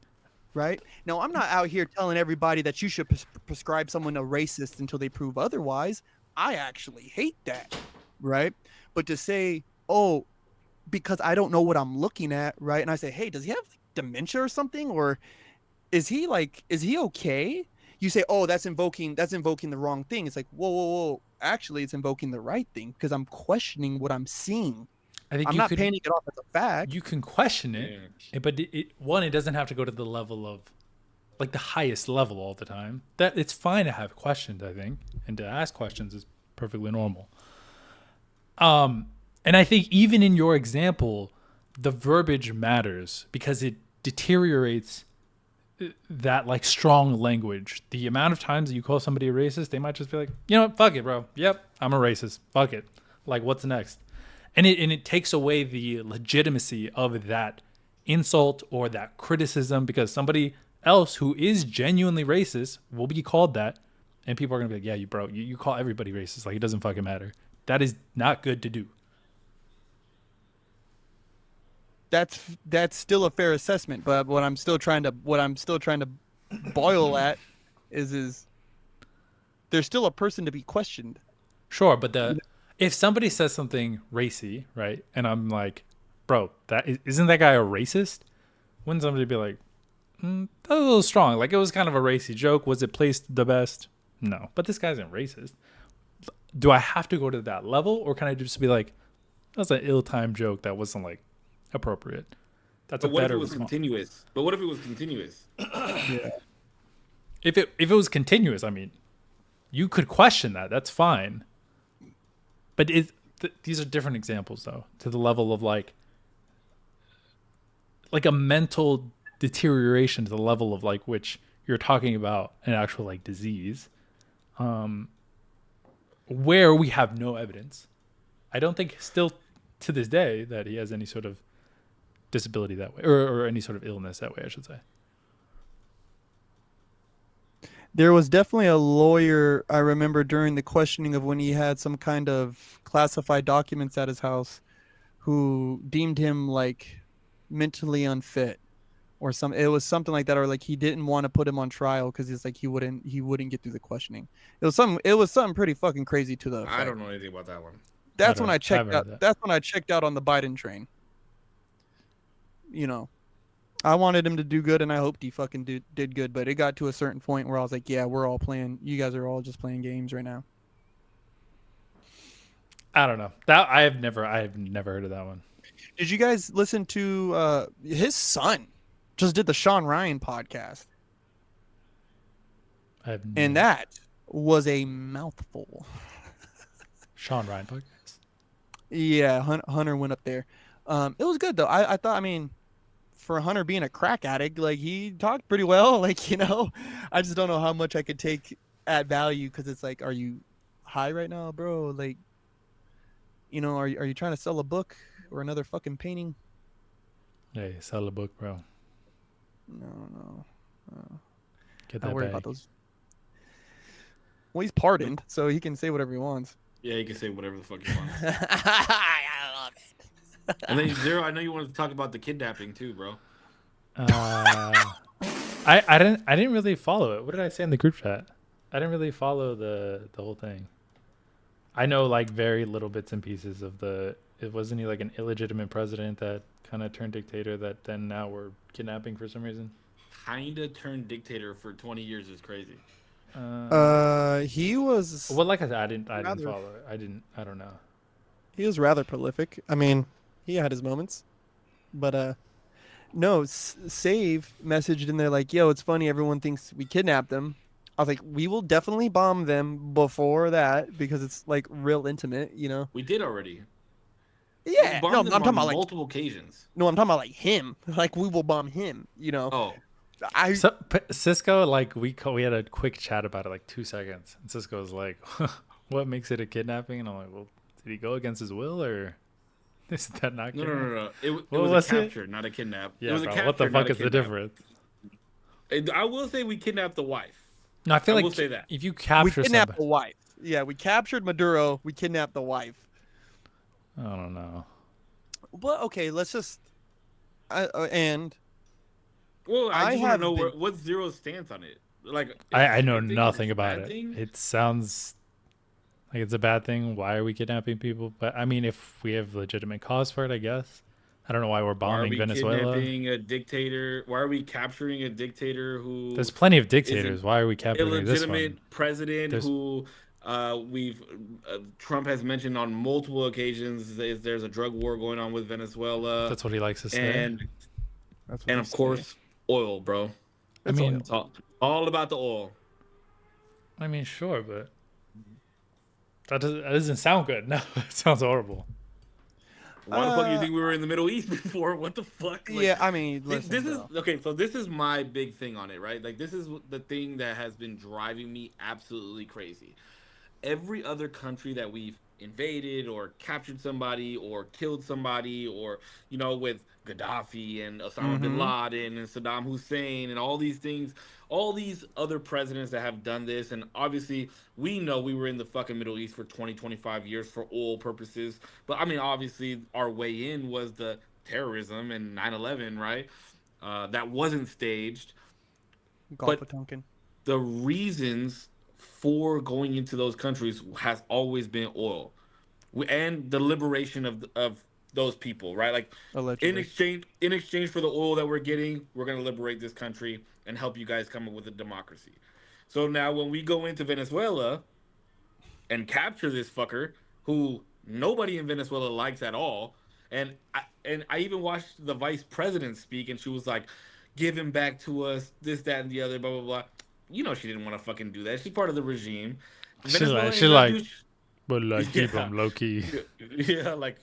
Right? Now, I'm not out here telling everybody that you should prescribe someone a racist until they prove otherwise. I actually hate that. Right? But to say, oh, because I don't know what I'm looking at, right? And I say, hey, does he have dementia or something? Or is he okay? You say, oh, that's invoking the wrong thing. It's like, whoa. Actually, it's invoking the right thing because I'm questioning what I'm seeing. I'm not painting it off as a fact. You can question it, but it doesn't have to go to the level of, like, the highest level all the time. That it's fine to have questions, I think, and to ask questions is perfectly normal. And I think even in your example, the verbiage matters because it deteriorates that, like, strong language. The amount of times that you call somebody a racist, they might just be like, you know what, fuck it, bro. Yep, I'm a racist. Fuck it. Like, what's next? And it takes away the legitimacy of that insult or that criticism because somebody else who is genuinely racist will be called that. And people are going to be like, yeah, you call everybody racist. Like, it doesn't fucking matter. That is not good to do. That's still a fair assessment, but what I'm still trying to boil at is there's still a person to be questioned. Sure, but if somebody says something racy, right, and I'm like, bro, isn't that guy a racist? Wouldn't somebody be like, that's a little strong? Like, it was kind of a racy joke. Was it placed the best? No, but this guy isn't racist. Do I have to go to that level, or can I just be like, that's an ill-timed joke that wasn't, like, appropriate? That's a better response. But what if it was continuous? Yeah. If it was continuous, I mean, you could question that. That's fine. But these are different examples, though, to the level of like a mental deterioration to the level of like which you're talking about an actual like disease, where we have no evidence. I don't think still to this day that he has any sort of disability that way, or any sort of illness that way, I should say. There was definitely a lawyer, I remember, during the questioning of when he had some kind of classified documents at his house, who deemed him like mentally unfit or something. It was something like that, or like he didn't want to put him on trial because he's like he wouldn't get through the questioning. It was something pretty fucking crazy to the effect. I don't know anything about that one. That's when I checked out. That's when I checked out on the Biden train. You know, I wanted him to do good, and I hoped he fucking did good. But it got to a certain point where I was like, yeah, we're all playing. You guys are all just playing games right now. I don't know. That I have never heard of that one. Did you guys listen to his son just did the Sean Ryan podcast, I have and no that was a mouthful. Sean Ryan podcast. Yeah, Hunter went up there. It was good though. I thought. I mean, for Hunter being a crack addict, like he talked pretty well. Like I just don't know how much I could take at value because it's like, are you high right now, bro? Like, are you trying to sell a book or another fucking painting? Hey, sell a book, bro. No. Get Not that worried bag. about those. Well, he's pardoned, so he can say whatever he wants. Yeah, you can say whatever the fuck you want. I love it. And then Zero, I know you wanted to talk about the kidnapping too, bro. I didn't really follow it. What did I say in the group chat? I didn't really follow the whole thing. I know like very little bits and pieces of the. It wasn't he like an illegitimate president that kind of turned dictator that then now we're kidnapping for some reason. Kinda turned dictator for 20 years is crazy. He was. Well, like I said, I didn't rather- follow it. I don't know. He was rather prolific. I mean, he had his moments, but no. Save messaged in there like, "Yo, it's funny. Everyone thinks we kidnapped them." I was like, "We will definitely bomb them before that because it's like real intimate, We did already. Yeah, We no, bombed I'm them talking on about like multiple occasions. no, I'm talking about like him. Like we will bomb him. Oh, So Cisco, like we had a quick chat about it, like 2 seconds, and Cisco was like, "What makes it a kidnapping?" And I'm like, "Well, did he go against his will, or is that not?" no. It What was was a it? capture, not a kidnap. Yeah, it was a bro, capture, what the not fuck a is the kidnap. difference? And I will say we kidnapped the wife. No, I feel I like will say that. if you we capture kidnapped somebody, the wife. Yeah, we captured Maduro. We kidnapped the wife. I don't know. But okay, let's just and Well, I I just want have to know been- what's Zero's stance on it. Like, I know you think nothing it's a about bad it. thing? It sounds like it's a bad thing. Why are we kidnapping people? But I mean, if we have legitimate cause for it, I guess. I don't know why we're Why are bombing we Venezuela. kidnapping a dictator? Why are we capturing a dictator who There's plenty of is dictators. an Why are we capturing this illegitimate one? president There's- who Trump has mentioned on multiple occasions is there's a drug war going on with Venezuela, That's what he likes to say. and that's what and they of say. course oil, bro. I It's mean, oil. It's all about the oil. sure, but that doesn't sound good. No, it sounds horrible. Why the fuck do you think we were in the Middle East before? What the fuck? Like, Yeah, I mean, this listen, is bro. okay. So this is my big thing on it, right? Like this is the thing that has been driving me absolutely crazy. Every other country that we've invaded or captured somebody or killed somebody, or with Gaddafi and Osama bin Laden and Saddam Hussein and all these things, all these other presidents that have done this, and obviously we know we were in the fucking Middle East for 20, 25 years for oil purposes, but I mean obviously our way in was the terrorism and 9/11, right? That wasn't staged. Gulf But of Tonkin. the reasons for going into those countries has always been oil, and the liberation of those people, right? Like Allegedly. in exchange for the oil that we're getting, we're going to liberate this country and help you guys come up with a democracy. So now when we go into Venezuela and capture this fucker who nobody in Venezuela likes at all, and I even watched the vice president speak, and she was like, "Give him back to us, this, that, and the other, blah blah blah." She didn't want to fucking do that. She's part of the regime. Venezuela ain't gonna do but like keep Yeah. him low key. yeah, like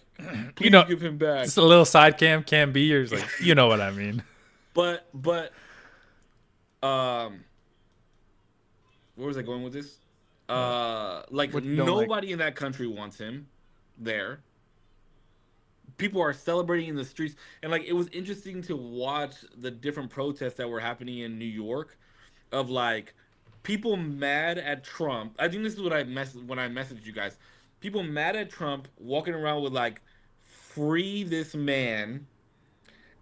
please know, give him back. Just a little side cam B, or like you know what I mean. But where was I going with this? Like What you don't like. nobody in that country wants him there. People are celebrating in the streets, and like it was interesting to watch the different protests that were happening in New York, of like people mad at Trump. I think this is what when I messaged you guys. People mad at Trump walking around with like free this man,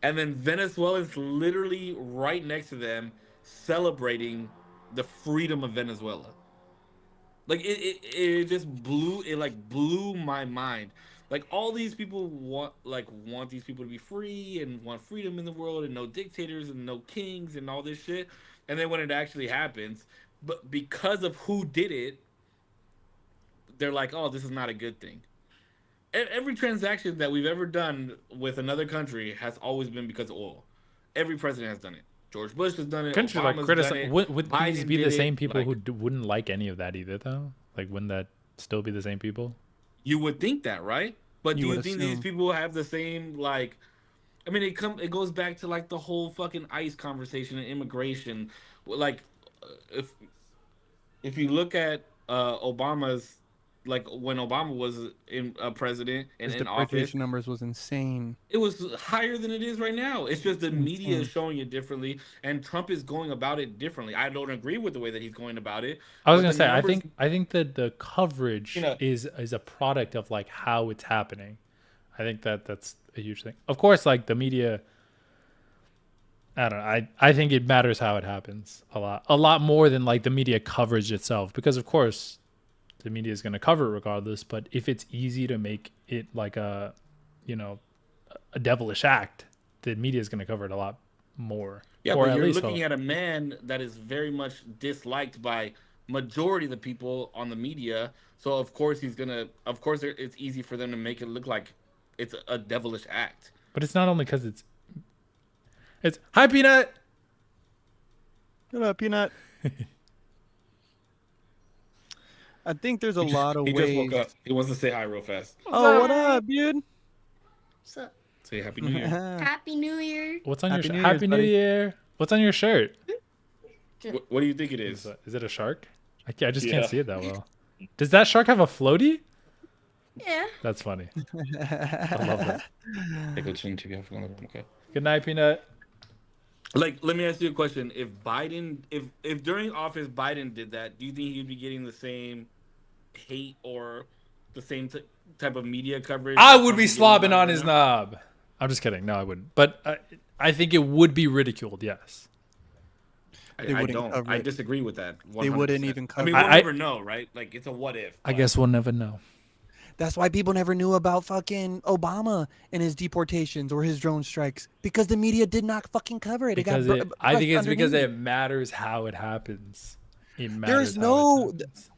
and then Venezuelans literally right next to them celebrating the freedom of Venezuela. Like it just blew my mind. Like all these people want these people to be free and want freedom in the world and no dictators and no kings and all this shit. And then when it actually happens, but because of who did it, they're like, "Oh, this is not a good thing." every transaction that we've ever done with another country has always been because of oil. Every president has done it. George Bush has done it. Couldn't you like Obama's done criticize? it. Would these Biden be the did it. same people Like who wouldn't like any of that either, though? Like, wouldn't that still be the same people? you would think that, right? But do You would you think these assume. people have the same like? I mean, it goes back to like the whole fucking ICE conversation and immigration. Like, if you look at Obama's, like when Obama was in president and His in office, deportation numbers was insane. it was higher than it is right now. It's just the media is Insane. showing it differently, and Trump is going about it differently. I don't agree with the way that he's going about it, I was but gonna the say, numbers, I think that the you coverage know, is a product of like how it's happening. I think that that's a huge thing. Of course, like the media, I don't know. I think it matters how it happens a lot more than like the media coverage itself, because of course the media is going to cover it regardless. But if it's easy to make it like a, you know, a devilish act, the media is going to cover it a lot more, yeah, or but at you're least looking at a man that is very much disliked by majority of the people on the media. So of course of course, it's easy for them to make it look like it's a devilish act. But it's not only because it's hi Peanut. Shut up, Peanut. I think there's a lot of He just woke ways. up. He wants to say hi real fast. Oh, what up, dude? What's up? Say Happy New Year. Happy New Year. What's on your Happy shirt? New Happy Year's, New buddy. Year. What's on your shirt? What do you think it is? Is it a shark? I just can't Yeah. see it that well. Does that shark have a floaty? Yeah. That's funny. I love that. Hey, go change TV off in the room, okay? Good night, Peanut. Like, let me ask you a question. If during office Biden did that, do you think he'd be getting the same hate or the same type of media coverage? I that would be Trump's getting slobbing on right his now? knob. I'm just kidding. No, I wouldn't. But I think it would be ridiculed. Yes. They I wouldn't don't. cover I it. disagree with that. 100%. They wouldn't even I cover mean, it. we'll I- never know, right? Like, it's a what if. I but- guess we'll never know. That's why people never knew about fucking Obama and his deportations or his drone strikes, because the media did not fucking cover it. Because it got I think it's brushed because underneath. it matters how it happens. It matters There's how no- it happens.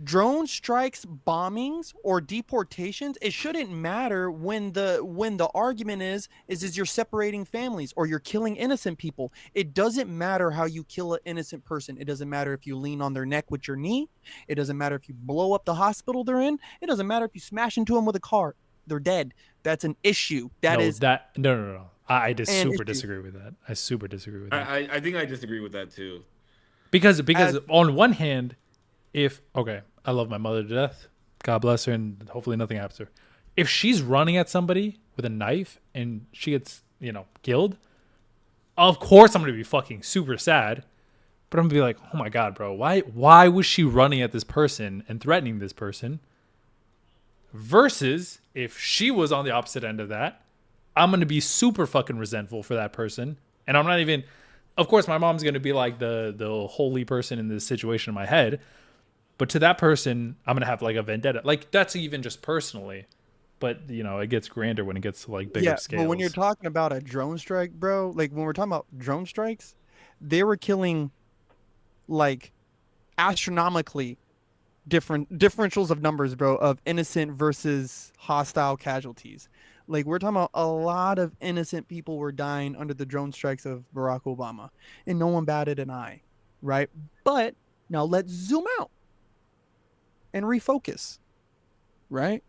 drone strikes, bombings, or deportations. It shouldn't matter when the argument is you're separating families or you're killing innocent people. It doesn't matter how you kill an innocent person. It doesn't matter if you lean on their neck with your knee. It doesn't matter if you blow up the hospital they're in. It doesn't matter if you smash into them with a car. They're dead. That's an issue. No. I just an super issue. disagree with that. I super disagree with that. I think I disagree with that too. Because As- on one hand, I love my mother to death, God bless her, and hopefully nothing happens to her. If she's running at somebody with a knife and she gets killed, of course I'm gonna be fucking super sad. But I'm gonna be like, oh my god, bro, why was she running at this person and threatening this person? Versus if she was on the opposite end of that, I'm gonna be super fucking resentful for that person, and I'm not even. Of course, my mom's gonna be like the holy person in this situation in my head, but to that person, I'm gonna have like a vendetta. Like that's even just personally, but it gets grander when it gets to like bigger scales. But when you're talking about a drone strike, bro, like when we're talking about drone strikes, they were killing like astronomically differentials of numbers, bro, of innocent versus hostile casualties. Like we're talking about a lot of innocent people were dying under the drone strikes of Barack Obama, and no one batted an eye, right? But now let's zoom out and refocus, right?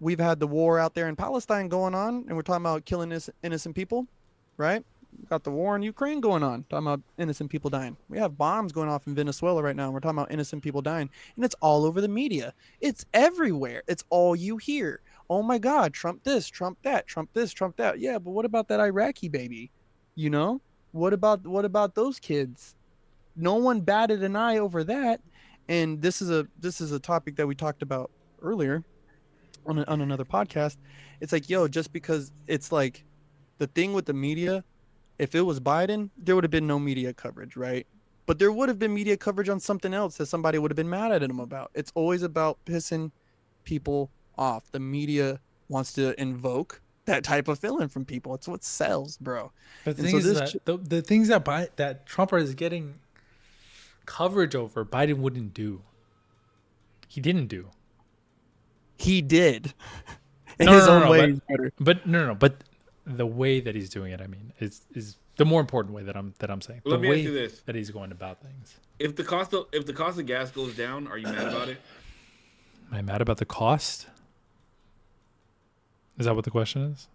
We've had the war out there in Palestine going on, and we're talking about killing innocent people, right? We've got the war in Ukraine going on, talking about innocent people dying. We have bombs going off in Venezuela right now, and we're talking about innocent people dying. And it's all over the media. It's everywhere. It's all you hear. Oh my God, Trump this, Trump that, Trump this, Trump that. Yeah, but what about that Iraqi baby? What about those kids? No one batted an eye over that. And this is a topic that we talked about earlier on another podcast. It's like, yo, just because it's like the thing with the media, if it was Biden, there would have been no media coverage, right? But there would have been media coverage on something else that somebody would have been mad at him about. It's always about pissing people off. The media wants to invoke that type of feeling from people. It's what sells, bro. The And thing so is this that the things that Trump is getting coverage over, Biden wouldn't do. He didn't do. He did. In No, his no, own no, way, but he's better. but the way that he's doing it, I mean, is the more important way that I'm saying. The Let me ask way you this: that he's going about things. if the cost of gas goes down, are you mad about it? Am I mad about the cost? Is that what the question is?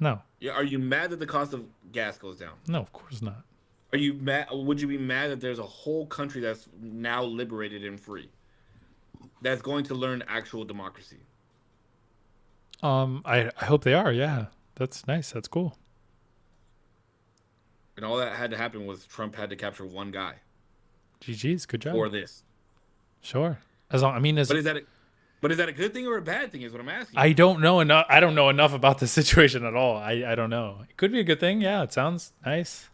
No, Yeah, are you mad that the cost of gas goes down? no, of course not. Are you mad? Would you be mad that there's a whole country that's now liberated and free, that's going to learn actual democracy? I hope they are. Yeah, that's nice. That's cool. And all that had to happen was Trump had to capture one guy GG's, good job. for this. Sure. As long, I mean, as But is that a good thing or a bad thing? Is what I'm asking. I don't know enough. I don't know enough about the situation at all. I don't know. It could be a good thing. Yeah, it sounds nice.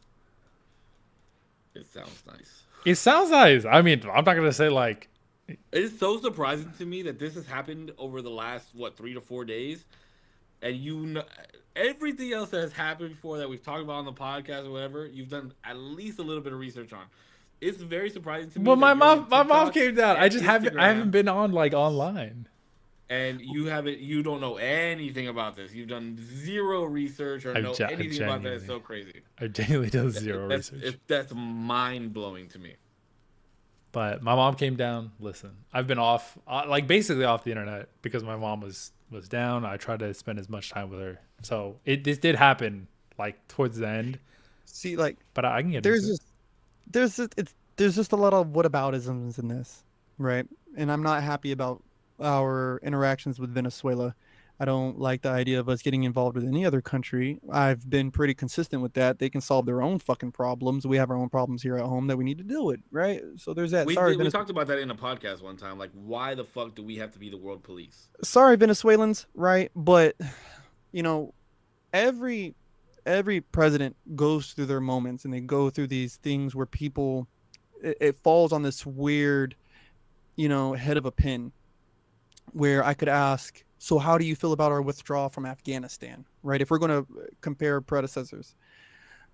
It sounds nice. It sounds nice. I mean, I'm not gonna say like It is so surprising to me that this has happened over the last 3 to 4 days, and everything else that has happened before that we've talked about on the podcast or whatever, you've done at least a little bit of research on. It's very surprising to me. well, that my you're on mom TikTok came down. I and just haven't. I haven't Instagram, been on like online. and you don't know anything about this. You've done zero research or know anything about that. It's so crazy. I genuinely do zero That's research. that's mind blowing to me. But my mom came down. Listen, I've been off, like basically off the internet because my mom was down. I tried to spend as much time with her. So this did happen like towards the end. See, like, But I can get there's into it. there's just a lot of whataboutisms in this, right? And I'm not happy about our interactions with Venezuela. I don't like the idea of us getting involved with any other country. I've been pretty consistent with that. They can solve their own fucking problems. We have our own problems here at home that we need to deal with, right? So there's that. We talked about that in a podcast one time. Like, why the fuck do we have to be the world police? Sorry, Venezuelans, right? But you know, every president goes through their moments, and they go through these things where people it falls on this weird, head of a pin, where I could ask, so how do you feel about our withdrawal from Afghanistan, right? If we're going to compare predecessors,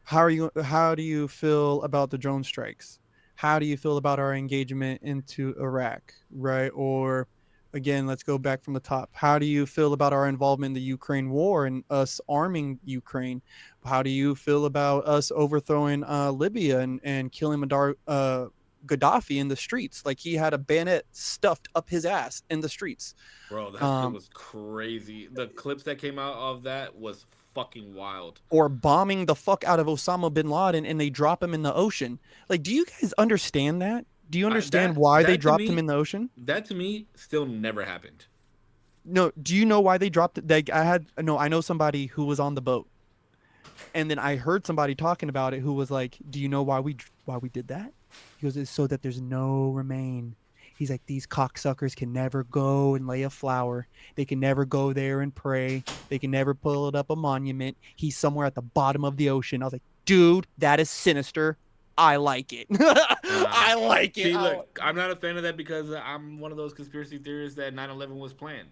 how do you feel about the drone strikes? How do you feel about our engagement into Iraq, right? Or again, let's go back from the top. How do you feel about our involvement in the Ukraine war and us arming Ukraine? How do you feel about us overthrowing Libya and killing Gaddafi in the streets? Like, he had a bayonet stuffed up his ass in the streets. Bro, that shit was crazy. The clips that came out of that was fucking wild. Or bombing the fuck out of Osama bin Laden, and they drop him in the ocean. Like, do you guys understand that? Do you understand why they dropped him in the ocean? That to me still never happened. No, do you know why they dropped it? I know somebody who was on the boat, and then I heard somebody talking about it who was like, "Do you know why we did that?" He goes, "It's so that there's no remain." He's like, "These cocksuckers can never go and lay a flower. They can never go there and pray. They can never pull up a monument. He's somewhere at the bottom of the ocean." I was like, "Dude, that is sinister. I like it." I like it. See, look, I'm not a fan of that because I'm one of those conspiracy theorists that 9/11 was planned.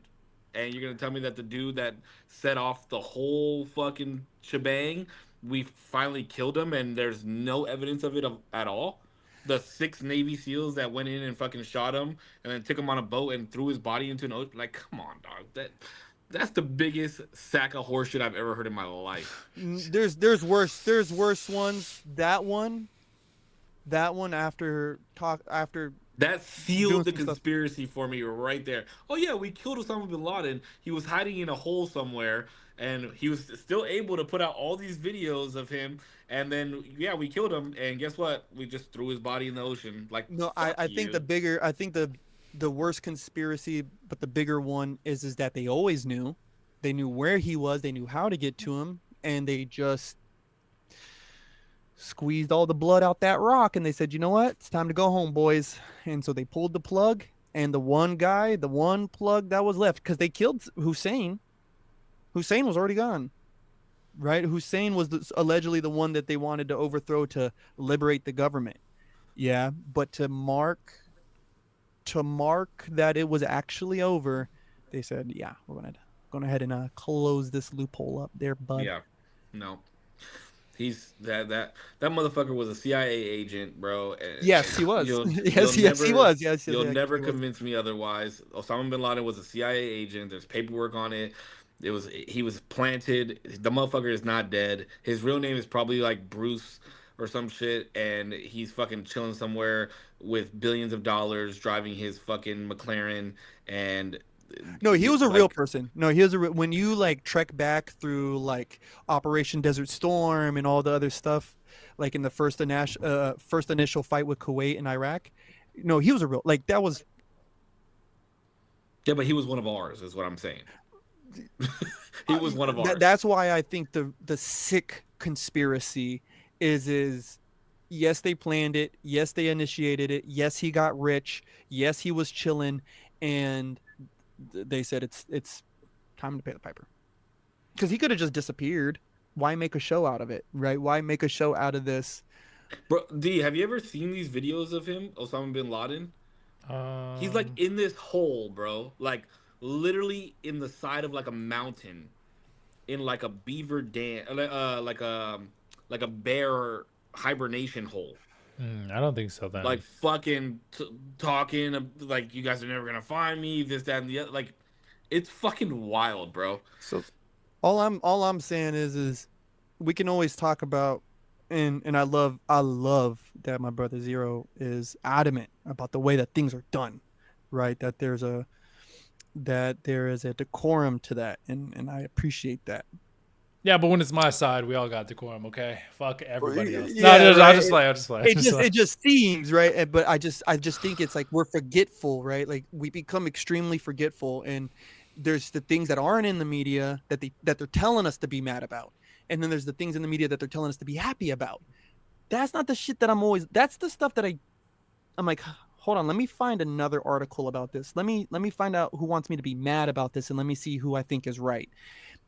And you're going to tell me that the dude that set off the whole fucking shebang, we finally killed him and there's no evidence of it at all? The 6 Navy SEALs that went in and fucking shot him and then took him on a boat and threw his body into an ocean? Like, come on, dog. That's the biggest sack of horseshit I've ever heard in my life. There's worse ones. That one after that sealed the some stuff. conspiracy for me right there. Oh yeah, we killed Osama bin Laden. He was hiding in a hole somewhere, and he was still able to put out all these videos of him. And then yeah, we killed him. And guess what? We just threw his body in the ocean. Like, no, I think the worst conspiracy, but the bigger one is that they always knew. They knew where he was. They knew how to get to him, and they just squeezed all the blood out that rock, and they said, "You know what? It's time to go home, boys." And so they pulled the plug, and the one plug that was left, because they killed Hussein. Hussein was already gone, right? Hussein was allegedly the one that they wanted to overthrow to liberate the government. Yeah, but to mark that it was actually over, they said, "Yeah, we're going ahead and close this loophole up there, bud." Yeah, no. He's that motherfucker was a CIA agent, bro. Yes, he was. You'll Yes, yes, he was. Yes, yes, you'll yes, never he was. convince me otherwise. Osama bin Laden was a CIA agent. There's paperwork on it. He was planted. The motherfucker is not dead. His real name is probably like Bruce or some shit, and he's fucking chilling somewhere with billions of dollars, driving his fucking McLaren, and No, he was a real like person. No, he was a when you like trek back through like Operation Desert Storm and all the other stuff, like in the first initial fight with Kuwait and Iraq. No, he was a real like that was yeah, but he was one of ours, is what I'm saying. He was one of ours. that's why I think the sick conspiracy is yes they planned it, yes they initiated it, yes he got rich, yes he was chilling, and they said it's time to pay the piper because he could have just disappeared. Why make a show out of it, right? Why make a show out of this? Bro, D, have you ever seen these videos of him, Osama bin Laden? He's like Um, in this hole, bro. Like literally in the side of like a mountain, in like a beaver dam, like a bear hibernation hole. I don't think so then. Like fucking talking, like you guys are never gonna find me. This, that, and the other. Like, it's fucking wild, bro. So all I'm saying is we can always talk about and I love that my brother Zero is adamant about the way that things are done, right? That there is a decorum to that, and I appreciate that. Yeah, but when it's my side, we all got decorum, okay? Fuck everybody else. No, Yeah, I'll right. just play. I'll just play. It just seems right, but I just think it's like we're forgetful, right? Like we become extremely forgetful, and there's the things that aren't in the media that they're telling us to be mad about, and then there's the things in the media that they're telling us to be happy about. That's not the shit that I'm always. That's the stuff that I'm like, hold on, let me find another article about this. Let me find out who wants me to be mad about this, and let me see who I think is right.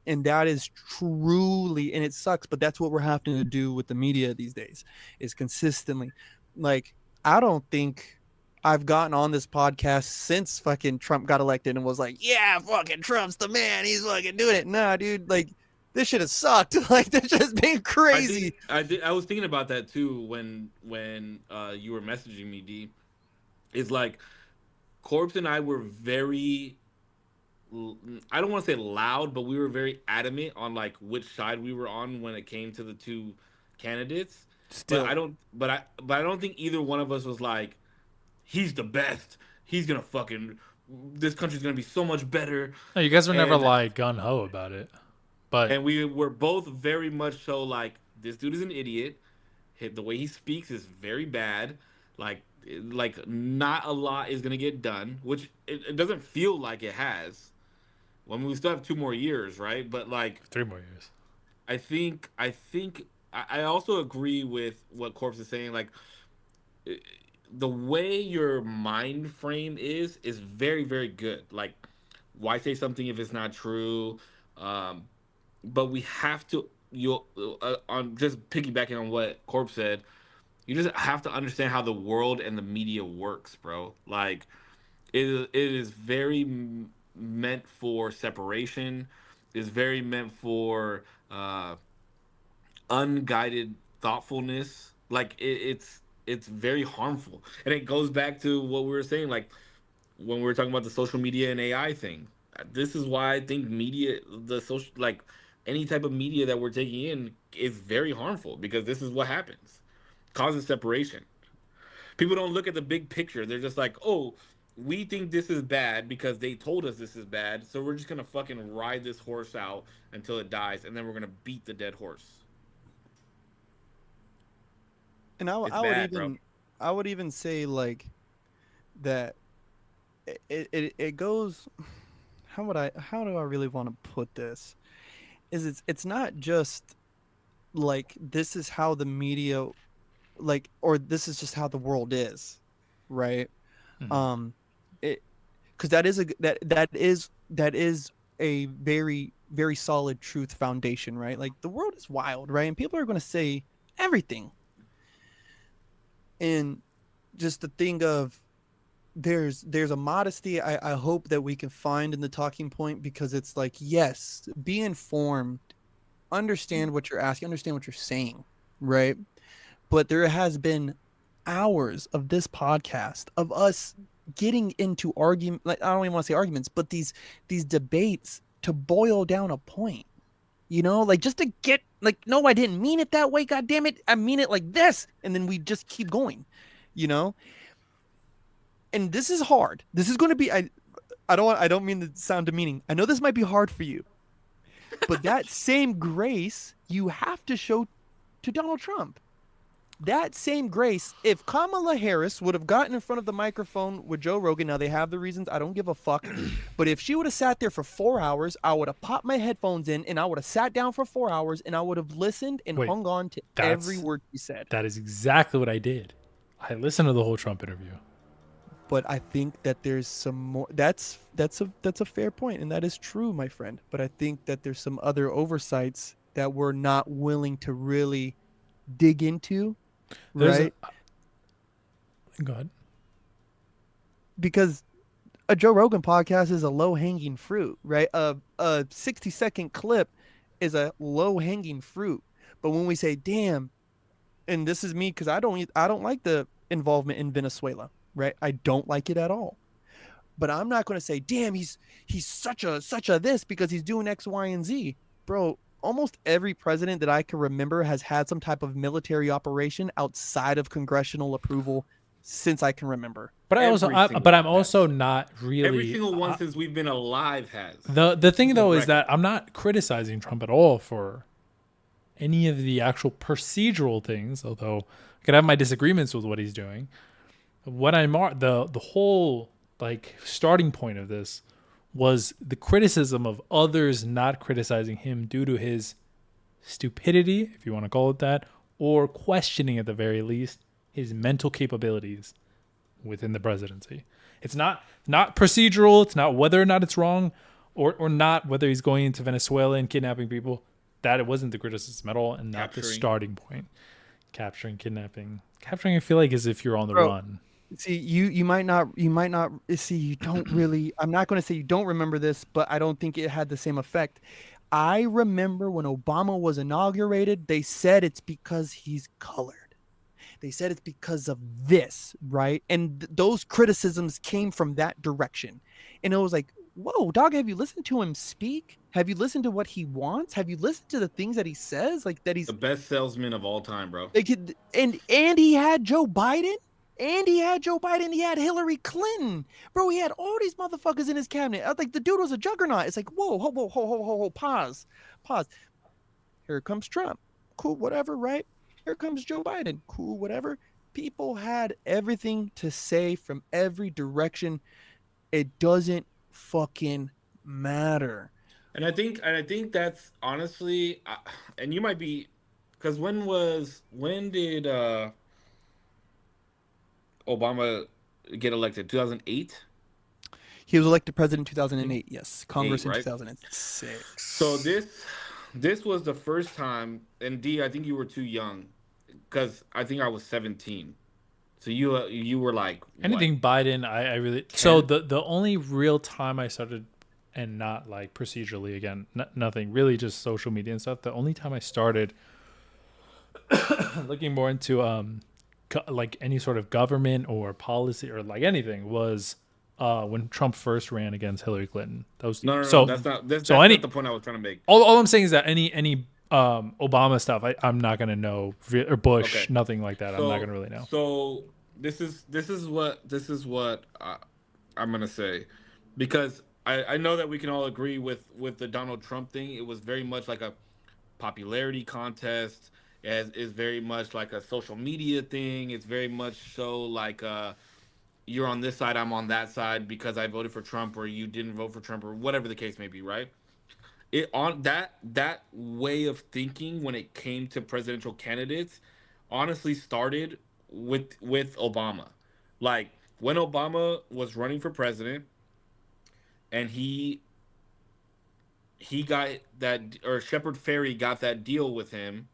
And that is truly, and it sucks, but that's what we're having to do with the media these days, is consistently, like, I don't think I've gotten on this podcast since fucking Trump got elected and was like, yeah, fucking Trump's the man, he's fucking doing it. Nah, dude, like this shit has sucked. Like this has been crazy. I was thinking about that too when you were messaging me, D. Is like Corpse and I were very, I don't want to say loud, but we were very adamant on like which side we were on when it came to the two candidates. But Still, I don't think either one of us was like, he's the best. He's gonna fucking, this country's gonna be so much better. No, you guys were never And like gun ho about it, but we were both very much so like, this dude is an idiot. The way he speaks is very bad. Like not a lot is gonna get done, which it doesn't feel like it has. Well, I mean, we still have 2 more years, right? But like, 3 more years. I also agree with what Corpse is saying. Like, eh, the way your mind frame is very very good. Like, why say something if it's not true? Um, but we have to, you on just piggybacking on what Corpse said. You just have to understand how the world and the media works, bro. Like, it is very meant for separation. Is very meant for unguided thoughtfulness. Like it's very harmful, and it goes back to what we were saying, like when we were talking about the social media and AI thing. This is why I think media, the social, like any type of media that we're taking in, is very harmful because this is what happens, causes separation. People don't look at the big picture. They're just like, oh, we think this is bad because they told us this is bad, so we're just gonna fucking ride this horse out until it dies, and then we're gonna beat the dead horse. and It's I would bad, bro. even I would even say like that it goes. How do I really want to put this? Is it's not just like this is how the media like or this is just how the world is, right? Mhm. Um it because that is a very very solid truth foundation, right? Like the world is wild, right? And people are going to say everything. And just the thing of there's a modesty I hope that we can find in the talking point because it's like yes, be informed, understand what you're asking, understand what you're saying, right? But there has been hours of this podcast of us getting into argument, like I don't even want to say arguments, but these debates to boil down a point. You know, like just to get like, no, I didn't mean it that way. God damn it, I mean it like this, and then we just keep going. You know, and this is hard. This is going to be. I don't mean to sound demeaning. I know this might be hard for you, but that same grace you have to show to Donald Trump. That same grace, if Kamala Harris would have gotten in front of the microphone with Joe Rogan, now they have the reasons, I don't give a fuck, but if she would have sat there for 4 hours, I would have popped my headphones in and I would have sat down for 4 hours and I would have listened and Wait, hung on to every word she said. That is exactly what I did. I listened to the whole Trump interview. But I think that there's some more. That's a fair point, and that is true, my friend. But I think that there's some other oversights that we're not willing to really dig into, right? Go ahead. Because a Joe Rogan podcast is a low-hanging fruit, right? A 60-second clip is a low-hanging fruit. But when we say, "Damn," and this is me because I don't like the involvement in Venezuela, right? I don't like it at all. But I'm not going to say, "Damn, he's such a this because he's doing X, Y, and Z." Bro, almost every president that I can remember has had some type of military operation outside of congressional approval since I can remember. But I'm also not really. Every single one since we've been alive has. The thing though is that I'm not criticizing Trump at all for any of the actual procedural things, although I could have my disagreements with what he's doing. What I'm the whole like starting point of this was the criticism of others not criticizing him due to his stupidity, if you want to call it that, or questioning at the very least his mental capabilities within the presidency. It's not procedural. It's not whether or not it's wrong, or not whether he's going into Venezuela and kidnapping people. That it wasn't the criticism at all, and not the starting point. Capturing, kidnapping, I feel like as if you're on the run. See, you might not see, you don't really, I'm not going to say you don't remember this, but I don't think it had the same effect. I remember when Obama was inaugurated, they said it's because he's colored. They said it's because of this, right? And those criticisms came from that direction. And it was like, whoa, dog, have you listened to him speak? Have you listened to what he wants? Have you listened to the things that he says? Like that he's the best salesman of all time, bro. Like, and he had Joe Biden. And he had Joe Biden. He had Hillary Clinton. Bro, he had all these motherfuckers in his cabinet. I was like, the dude was a juggernaut. It's like, whoa, pause. Here comes Trump. Cool, whatever, right? Here comes Joe Biden. Cool, whatever. People had everything to say from every direction. It doesn't fucking matter. And I think that's honestly, and you might be, because when did Obama get elected? 2008. He was elected president in 2008. Yes, Congress in right? 2006. So this was the first time. And D, I think you were too young, because I think I was 17. So you were like anything what? Biden. I really 10? So the only real time I started, and not like procedurally again, nothing really, just social media and stuff. The only time I started looking more into like any sort of government or policy or like anything was when Trump first ran against Hillary Clinton. No, that's not the point I was trying to make. All I'm saying is that any Obama stuff, I'm not gonna know, or Bush, nothing like that. I'm not gonna really know. So this is what I'm gonna say, because I know that we can all agree with the Donald Trump thing. It was very much like a popularity contest. Is very much like a social media thing. It's very much so like you're on this side, I'm on that side because I voted for Trump, or you didn't vote for Trump, or whatever the case may be, right? It on that way of thinking when it came to presidential candidates honestly started with Obama. Like when Obama was running for president and he got that, or Shepard Fairey got that deal with him,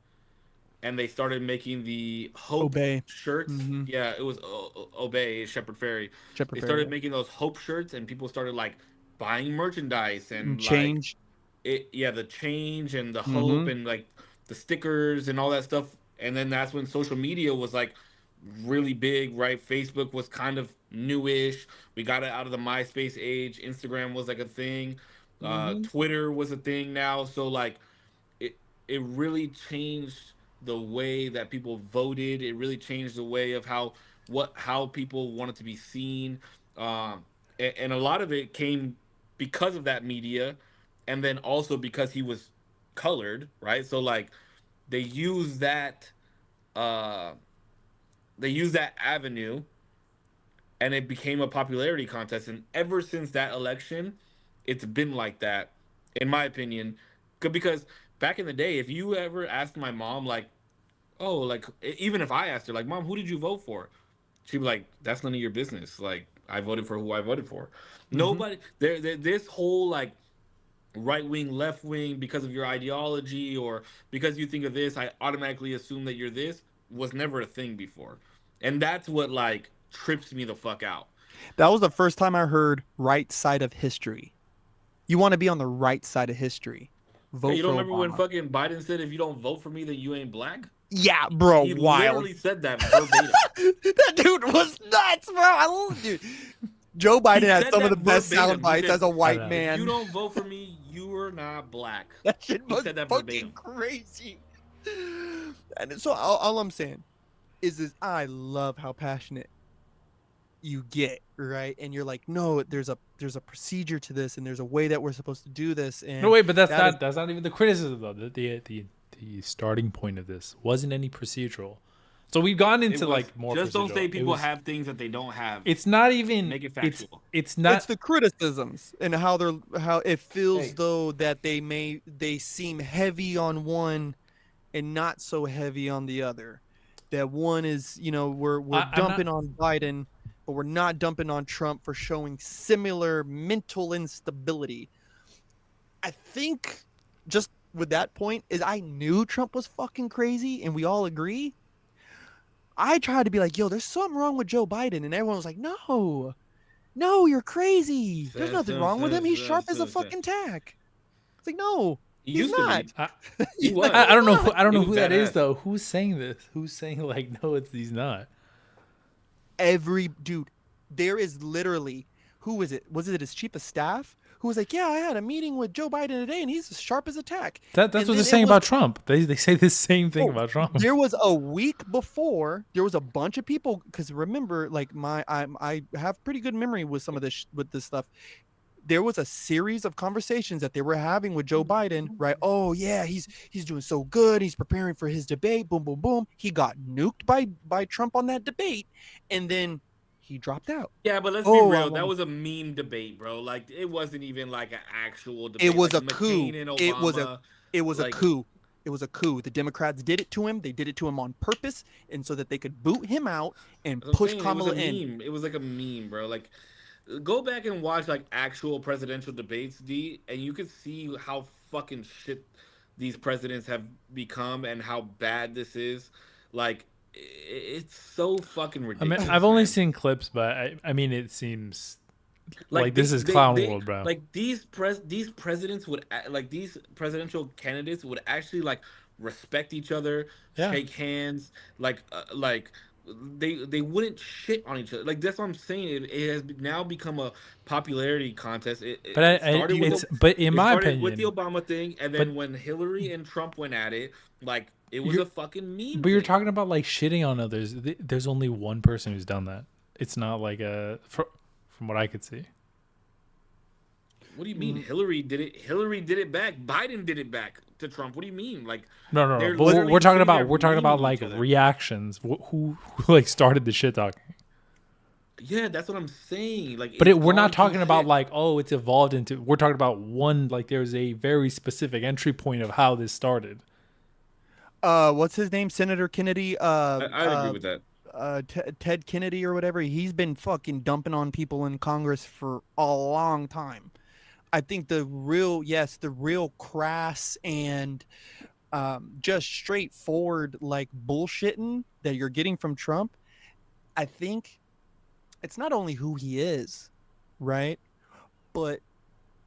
and they started making the Hope shirts. Mm-hmm. Yeah, it was Obey, Shepard Fairey. They started making those Hope shirts, and people started like buying merchandise and change. the change and the hope Mm-hmm. and like the stickers and all that stuff. And then that's when social media was like really big, right? Facebook was kind of newish. We got it out of the MySpace age. Instagram was like a thing. Mm-hmm. Twitter was a thing now. So like it it really changed the way that people voted. It really changed the way of how people wanted to be seen. And a lot of it came because of that media, and then also because he was colored, right? So like they use that uh they use that avenue, and it became a popularity contest. And ever since that election, it's been like that, in my opinion. Because back in the day, if you ever asked my mom, like, oh, like, even if I asked her, like, Mom, who did you vote for? She'd be like, that's none of your business. Like, I voted for who I voted for. Mm-hmm. Nobody, this whole, like, right wing, left wing, because of your ideology or because you think of this, I automatically assume that you're this, was never a thing before. And that's what, like, trips me the fuck out. That was the first time I heard right side of history. You want to be on the right side of history. Yeah, Vote you for don't remember when Obama. fucking Biden said, if you don't vote for me, then you ain't black? Yeah, bro, He wild. literally said that verbatim. That dude was nuts, bro. I love dude. Joe Biden He has said some of the that best sound verbatim. He bites said, as a white know. if you man. don't vote for me, you are not black. That shit He was said that fucking verbatim. crazy. And so all I'm saying is I love how passionate you get, right? And you're like, no, there's a procedure to this, and there's a way that we're supposed to do this. No, And wait, but that's that is not even the criticism though. The starting point of this wasn't any procedural. So we've gone It into was, like more just don't procedural. say people have things that they don't have. It's not even. Make it factual. It's it's not. the criticisms and how it feels Hey, though that they seem heavy on one and not so heavy on the other. That one is, we're I'm not. dumping on Biden, but we're not dumping on Trump for showing similar mental instability. I think just with that point is I knew Trump was fucking crazy and we all agree. I tried to be like, yo, there's something wrong with Joe Biden. And everyone was like, no, no, you're crazy. There's nothing wrong with him. He's sharp as a fucking tack. It's like, no, he he's used to not. be. I, He He's like, was. I don't know. he's not. I don't He know was who that is badass. though. Who's saying this? Who's saying like no? He's not. Every dude, there is literally, who is it? Was it his chief of staff who was like, yeah, I had a meeting with Joe Biden today and he's as sharp as a tack. That's And what they're then saying it was, about Trump. They say the same thing oh, about Trump. there was a week before, there was a bunch of people, because remember, like I have pretty good memory with some of this with this stuff. There was a series of conversations that they were having with Joe Biden, right? Oh yeah, he's doing so good. He's preparing for his debate. Boom, boom, boom. He got nuked by Trump on that debate, and then he dropped out. Yeah, but let's be Oh, I real. That want. was a meme debate, bro. Like, it wasn't even like an actual It debate. was Like a coup. McCain and It was a Obama. it was a Like, coup. It was a coup. The Democrats did it to him. They did it to him on purpose, and so that they could boot him out and as I'm push saying, it was a Kamala in. meme. It was like a meme, bro. Like, go back and watch like actual presidential debates, D, and you can see how fucking shit these presidents have become and how bad this is. Like, it's so fucking I mean, ridiculous, I've only man. seen clips, but I mean, it seems like Like this is clown world, bro. like these presidents would like these presidential candidates would actually like respect each other, Yeah, shake hands, like they wouldn't shit on each other. Like, that's what I'm saying. It has now become a popularity contest. but It started with it's but in it my started with the opinion, Obama thing, and but then when Hillary and Trump went at it, like, it was you're a fucking meme but you're thing. talking about like shitting on others. There's only one person who's done that. It's not like from what I could see. What do you mean? Hillary did it. Hillary did it back. Biden did it back to Trump. What do you mean? Like, No. they're But literally we're talking sitting about there memeing like each other. reactions. Who like started the shit talking? Yeah, that's what I'm saying. Like, But it's we're not gone to talking about shit. like, oh, it's evolved into. We're talking about one, like there's a very specific entry point of how this started. What's his name? Senator Kennedy. I'd agree with that. Ted Kennedy or whatever. He's been fucking dumping on people in Congress for a long time. I think the real crass and just straightforward like bullshitting that you're getting from Trump, I think it's not only who he is, right? But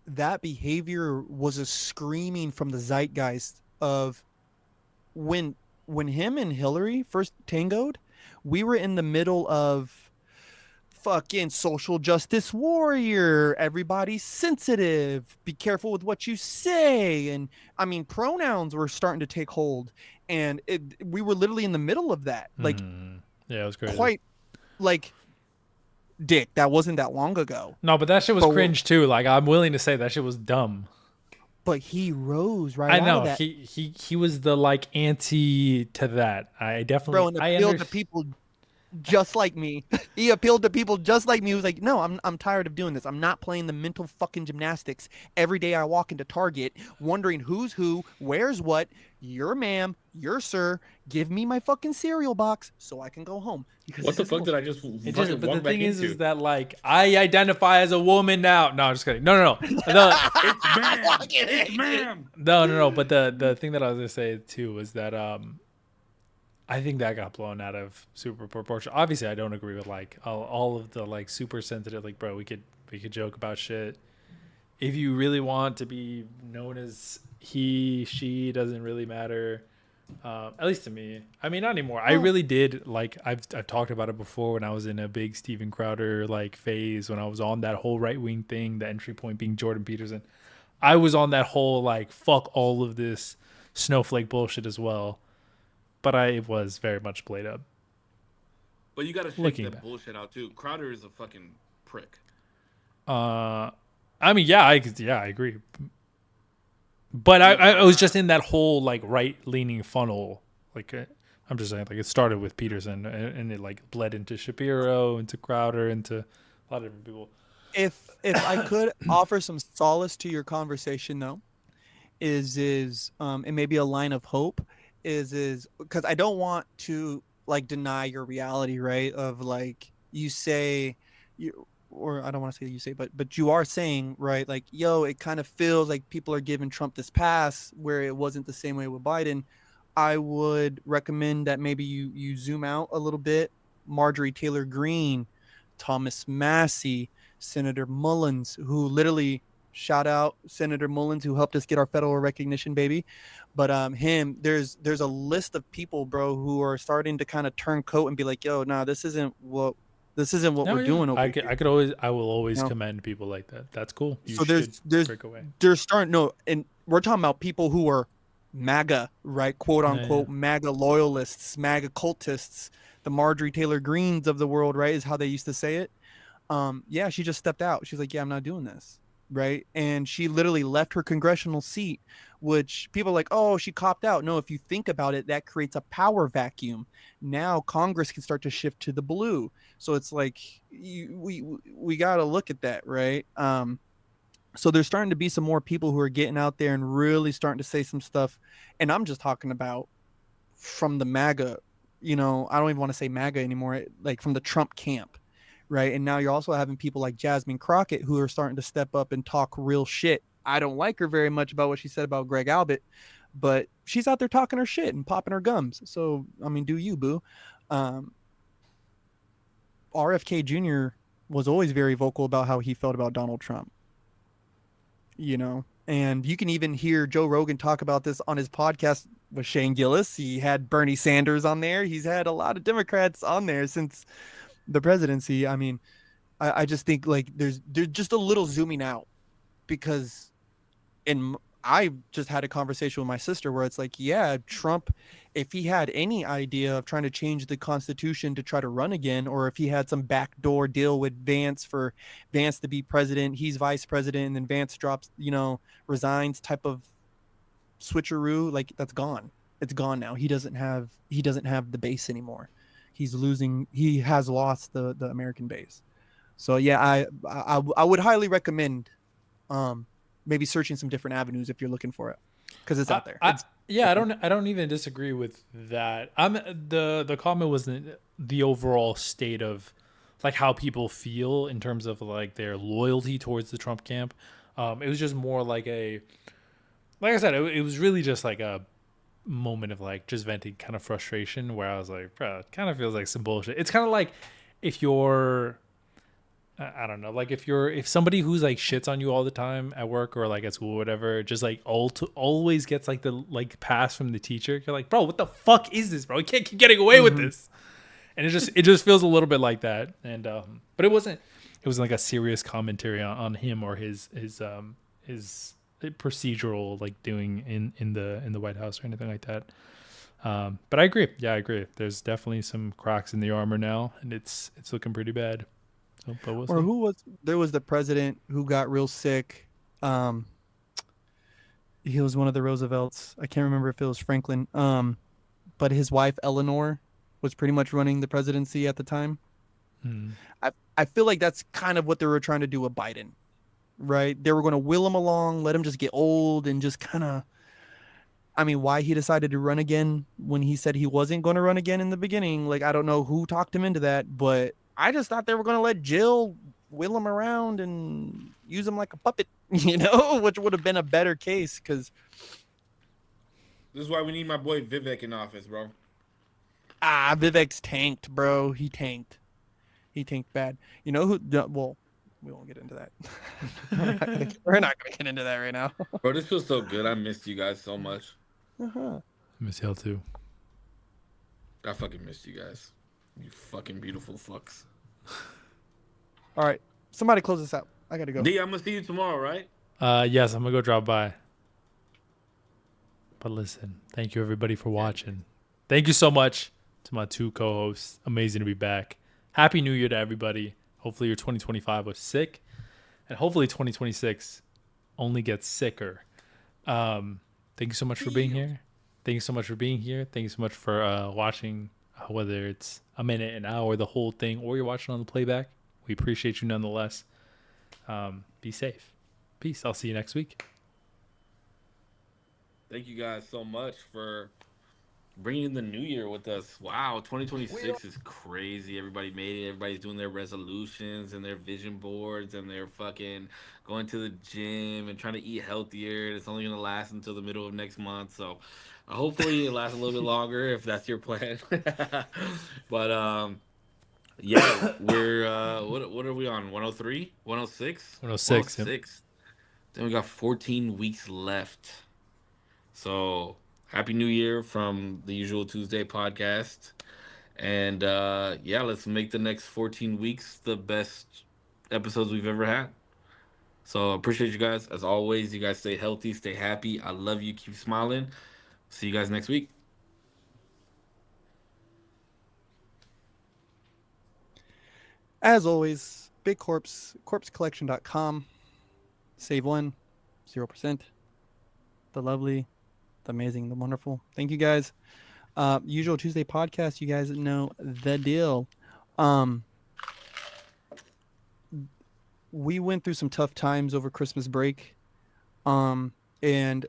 that behavior was a screaming from the zeitgeist of when him and Hillary first tangoed, we were in the middle of fucking social justice warrior. Everybody's sensitive. Be careful with what you say. And I mean, pronouns were starting to take hold, and we were literally in the middle of that. Like, Yeah, it was crazy. quite like, Dick. That wasn't that long ago. No, but that shit was But cringe too. Like, I'm willing to say that shit was dumb. But he rose right I out know of that. he was the like anti to that. I definitely Bro, and appealed to people just like me. He appealed to people just like me. He was like, "No, I'm tired of doing this. I'm not playing the mental fucking gymnastics every day I walk into Target, wondering who's who, where's what. You're ma'am, you're sir. Give me my fucking cereal box so I can go home." Because What the fuck did I just It fucking just, but the walk back thing is into? that like I identify as a woman now. No, I'm just kidding. No. It's ma'am. It's ma'am. No. But the thing that I was gonna say too was that I think that got blown out of super proportion. Obviously, I don't agree with like all of the like super sensitive. Like, bro, we could joke about shit. If you really want to be known as he, she, doesn't really matter. At least to me. I mean, not anymore. I really did like. I've talked about it before when I was in a big Steven Crowder like phase. When I was on that whole right wing thing, the entry point being Jordan Peterson. I was on that whole like fuck all of this snowflake bullshit as well. But I was very much played up. But you gotta shake Looking that back. bullshit out too. Crowder is a fucking prick. I mean, yeah, I agree. But I was just in that whole like right leaning funnel. Like I'm just saying, like it started with Peterson and it like bled into Shapiro, into Crowder, into a lot of different people. If I could offer some solace to your conversation though, is and maybe a line of hope is because I don't want to like deny your reality, right? Of like you say you, or I don't want to say you say, but you are saying, right, like, yo, it kind of feels like people are giving Trump this pass where it wasn't the same way with Biden. I would recommend that maybe you zoom out a little bit. Marjorie Taylor Greene, Thomas Massey, Senator Mullins, who literally shout out Senator Mullins, who helped us get our federal recognition, baby. But there's a list of people, bro, who are starting to kind of turn coat and be like, yo, nah, this isn't what we're doing over here. I will always No. commend people like that. That's cool. You So should break away. there's starting no, and we're talking about people who are MAGA, right? Quote unquote MAGA loyalists, MAGA cultists, the Marjorie Taylor Greenes of the world, right? Is how they used to say it. Yeah, she just stepped out. She's like, yeah, I'm not doing this. Right. And she literally left her congressional seat, which people are like, oh, she copped out. No, if you think about it, that creates a power vacuum. Now Congress can start to shift to the blue. So it's like we got to look at that. Right. So there's starting to be some more people who are getting out there and really starting to say some stuff. And I'm just talking about from the MAGA, I don't even want to say MAGA anymore, like from the Trump camp. Right. And now you're also having people like Jasmine Crockett who are starting to step up and talk real shit. I don't like her very much about what she said about Greg Abbott, but she's out there talking her shit and popping her gums. So, I mean, do you, boo? RFK Jr. was always very vocal about how he felt about Donald Trump, and you can even hear Joe Rogan talk about this on his podcast with Shane Gillis. He had Bernie Sanders on there. He's had a lot of Democrats on there since the presidency. I mean, I just think like there's just a little zooming out because I just had a conversation with my sister where it's like, yeah, Trump, if he had any idea of trying to change the Constitution to try to run again, or if he had some backdoor deal with Vance for Vance to be president, he's vice president, and then Vance drops, resigns type of switcheroo, like that's gone. It's gone now. He doesn't have the base anymore. He has lost the American base. So yeah, I would highly recommend maybe searching some different avenues if you're looking for it, because it's out there. I don't even disagree with that. The comment was the overall state of like how people feel in terms of like their loyalty towards the Trump camp. It was just more like like I said, it was really just like a moment of like just venting kind of frustration where I was like, bro, it kind of feels like some bullshit. It's kind of like if you're I don't know. Like if somebody who's like shits on you all the time at work or like at school or whatever, just like always gets like the like pass from the teacher. You're like, bro, what the fuck is this, bro? We can't keep getting away with this. And it just feels a little bit like that. And but it wasn't like a serious commentary on him or his procedural like doing in the White House or anything like that. But I agree. Yeah, I agree. There's definitely some cracks in the armor now, and it's looking pretty bad. So, but we'll Or see. there was the president who got real sick. Um, he was one of the Roosevelts. I can't remember if it was Franklin. But his wife Eleanor was pretty much running the presidency at the time. Hmm. I feel like that's kind of what they were trying to do with Biden, right? They were going to will him along, let him just get old, and just kind of. I mean, why he decided to run again when he said he wasn't going to run again in the beginning? Like, I don't know who talked him into that, but I just thought they were going to let Jill wheel him around and use him like a puppet, which would have been a better case because This is why we need my boy Vivek in office, bro. Vivek's tanked, bro. He tanked. He tanked bad. You know who? Well, we won't get into that. We're not gonna get into that right now. Bro, this feels so good. I missed you guys so much. Uh-huh. Miss Hill too. I fucking missed you guys. You fucking beautiful fucks. All right, somebody close this out. I gotta go. D, I'm gonna see you tomorrow, right? Yes, I'm gonna go drop by. But listen, thank you everybody for watching. Thank you so much to my two co-hosts. Amazing to be back. Happy New Year to everybody. Hopefully your 2025 was sick, and hopefully 2026 only gets sicker. Thank you so much for being here. Thank you so much for being here. Thank you so much for watching, whether it's a minute, an hour, the whole thing, or you're watching on the playback. We appreciate you nonetheless. Be safe. Peace. I'll see you next week. Thank you guys so much for bringing in the new year with us. Wow, 2026 is crazy. Everybody made it. Everybody's doing their resolutions and their vision boards and they're fucking going to the gym and trying to eat healthier. It's only going to last until the middle of next month. So hopefully it lasts a little bit longer if that's your plan. But yeah, we're what are we on? 103? 106? 106. Yep. 106. Then we got 14 weeks left. So happy New Year from the Usual Tuesday podcast. And yeah, let's make the next 14 weeks the best episodes we've ever had. So appreciate you guys. As always, you guys stay healthy, stay happy. I love you. Keep smiling. See you guys next week. As always, Big Corpse, corpsecollection.com. Save one, 0%. The lovely, the amazing, the wonderful. Thank you guys. Usual Tuesday podcast. You guys know the deal. We went through some tough times over Christmas break. And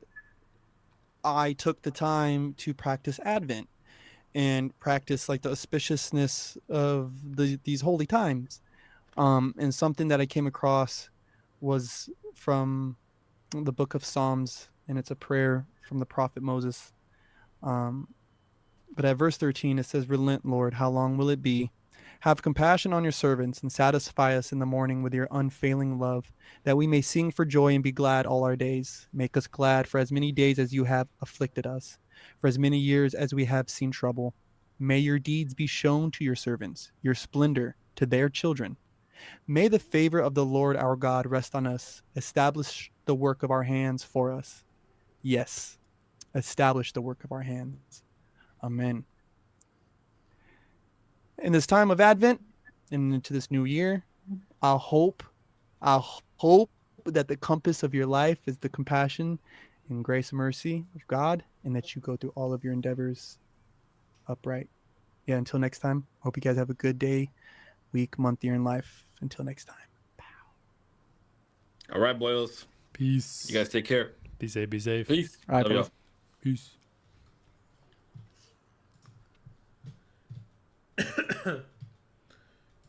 I took the time to practice Advent and practice like the auspiciousness of these holy times. And something that I came across was from the book of Psalms, and it's a prayer from the prophet Moses. But at verse 13, it says, "Relent, Lord, how long will it be? Have compassion on your servants and satisfy us in the morning with your unfailing love, that we may sing for joy and be glad all our days. Make us glad for as many days as you have afflicted us, for as many years as we have seen trouble. May your deeds be shown to your servants, your splendor to their children. May the favor of the Lord our God rest on us. Establish the work of our hands for us." Yes, establish the work of our hands. Amen. In this time of Advent and into this new year, I hope that the compass of your life is the compassion and grace and mercy of God, and that you go through all of your endeavors upright. Yeah, until next time, hope you guys have a good day, week, month, year in life. Until next time. All right, boys. Peace. You guys take care. Be safe. Be safe. Peace. All right, Love y'all. fellas. Peace.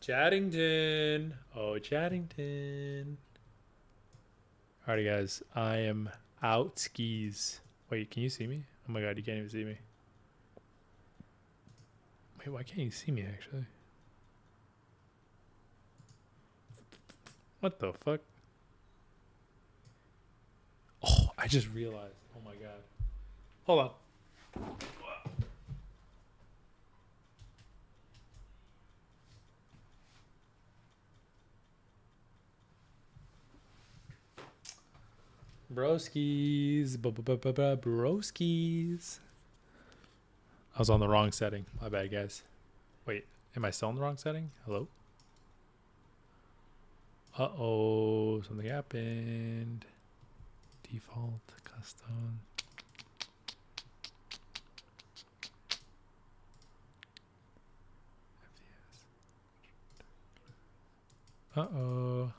Chattington. Oh, Chattington. Alrighty, guys. I am out skis. Wait, can you see me? Oh my god, you can't even see me. Wait, why can't you see me, actually? What the fuck? Oh, I just realized. Oh my god. Hold on. Broskies. Broskies. I was on the wrong setting. My bad, guys. Wait, am I still in the wrong setting? Hello? Uh-oh. Something happened. Default. Custom. Uh-oh.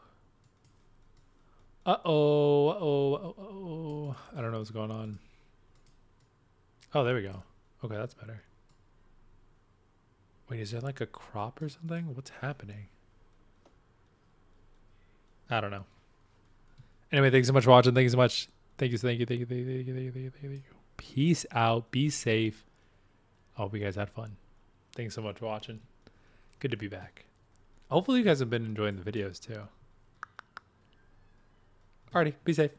Uh-oh. Uh-oh. Uh-oh. I don't know what's going on. Oh, there we go. Okay, that's better. Wait, is there like a crop or something? What's happening? I don't know. Anyway, thanks so much for watching. Thank you so much. Thank you. Thank you. Thank you. Thank you. Thank you. Thank you. Thank you. Thank you. Peace out. Be safe. I hope you guys had fun. Thanks so much for watching. Good to be back. Hopefully you guys have been enjoying the videos too. Alrighty, be safe.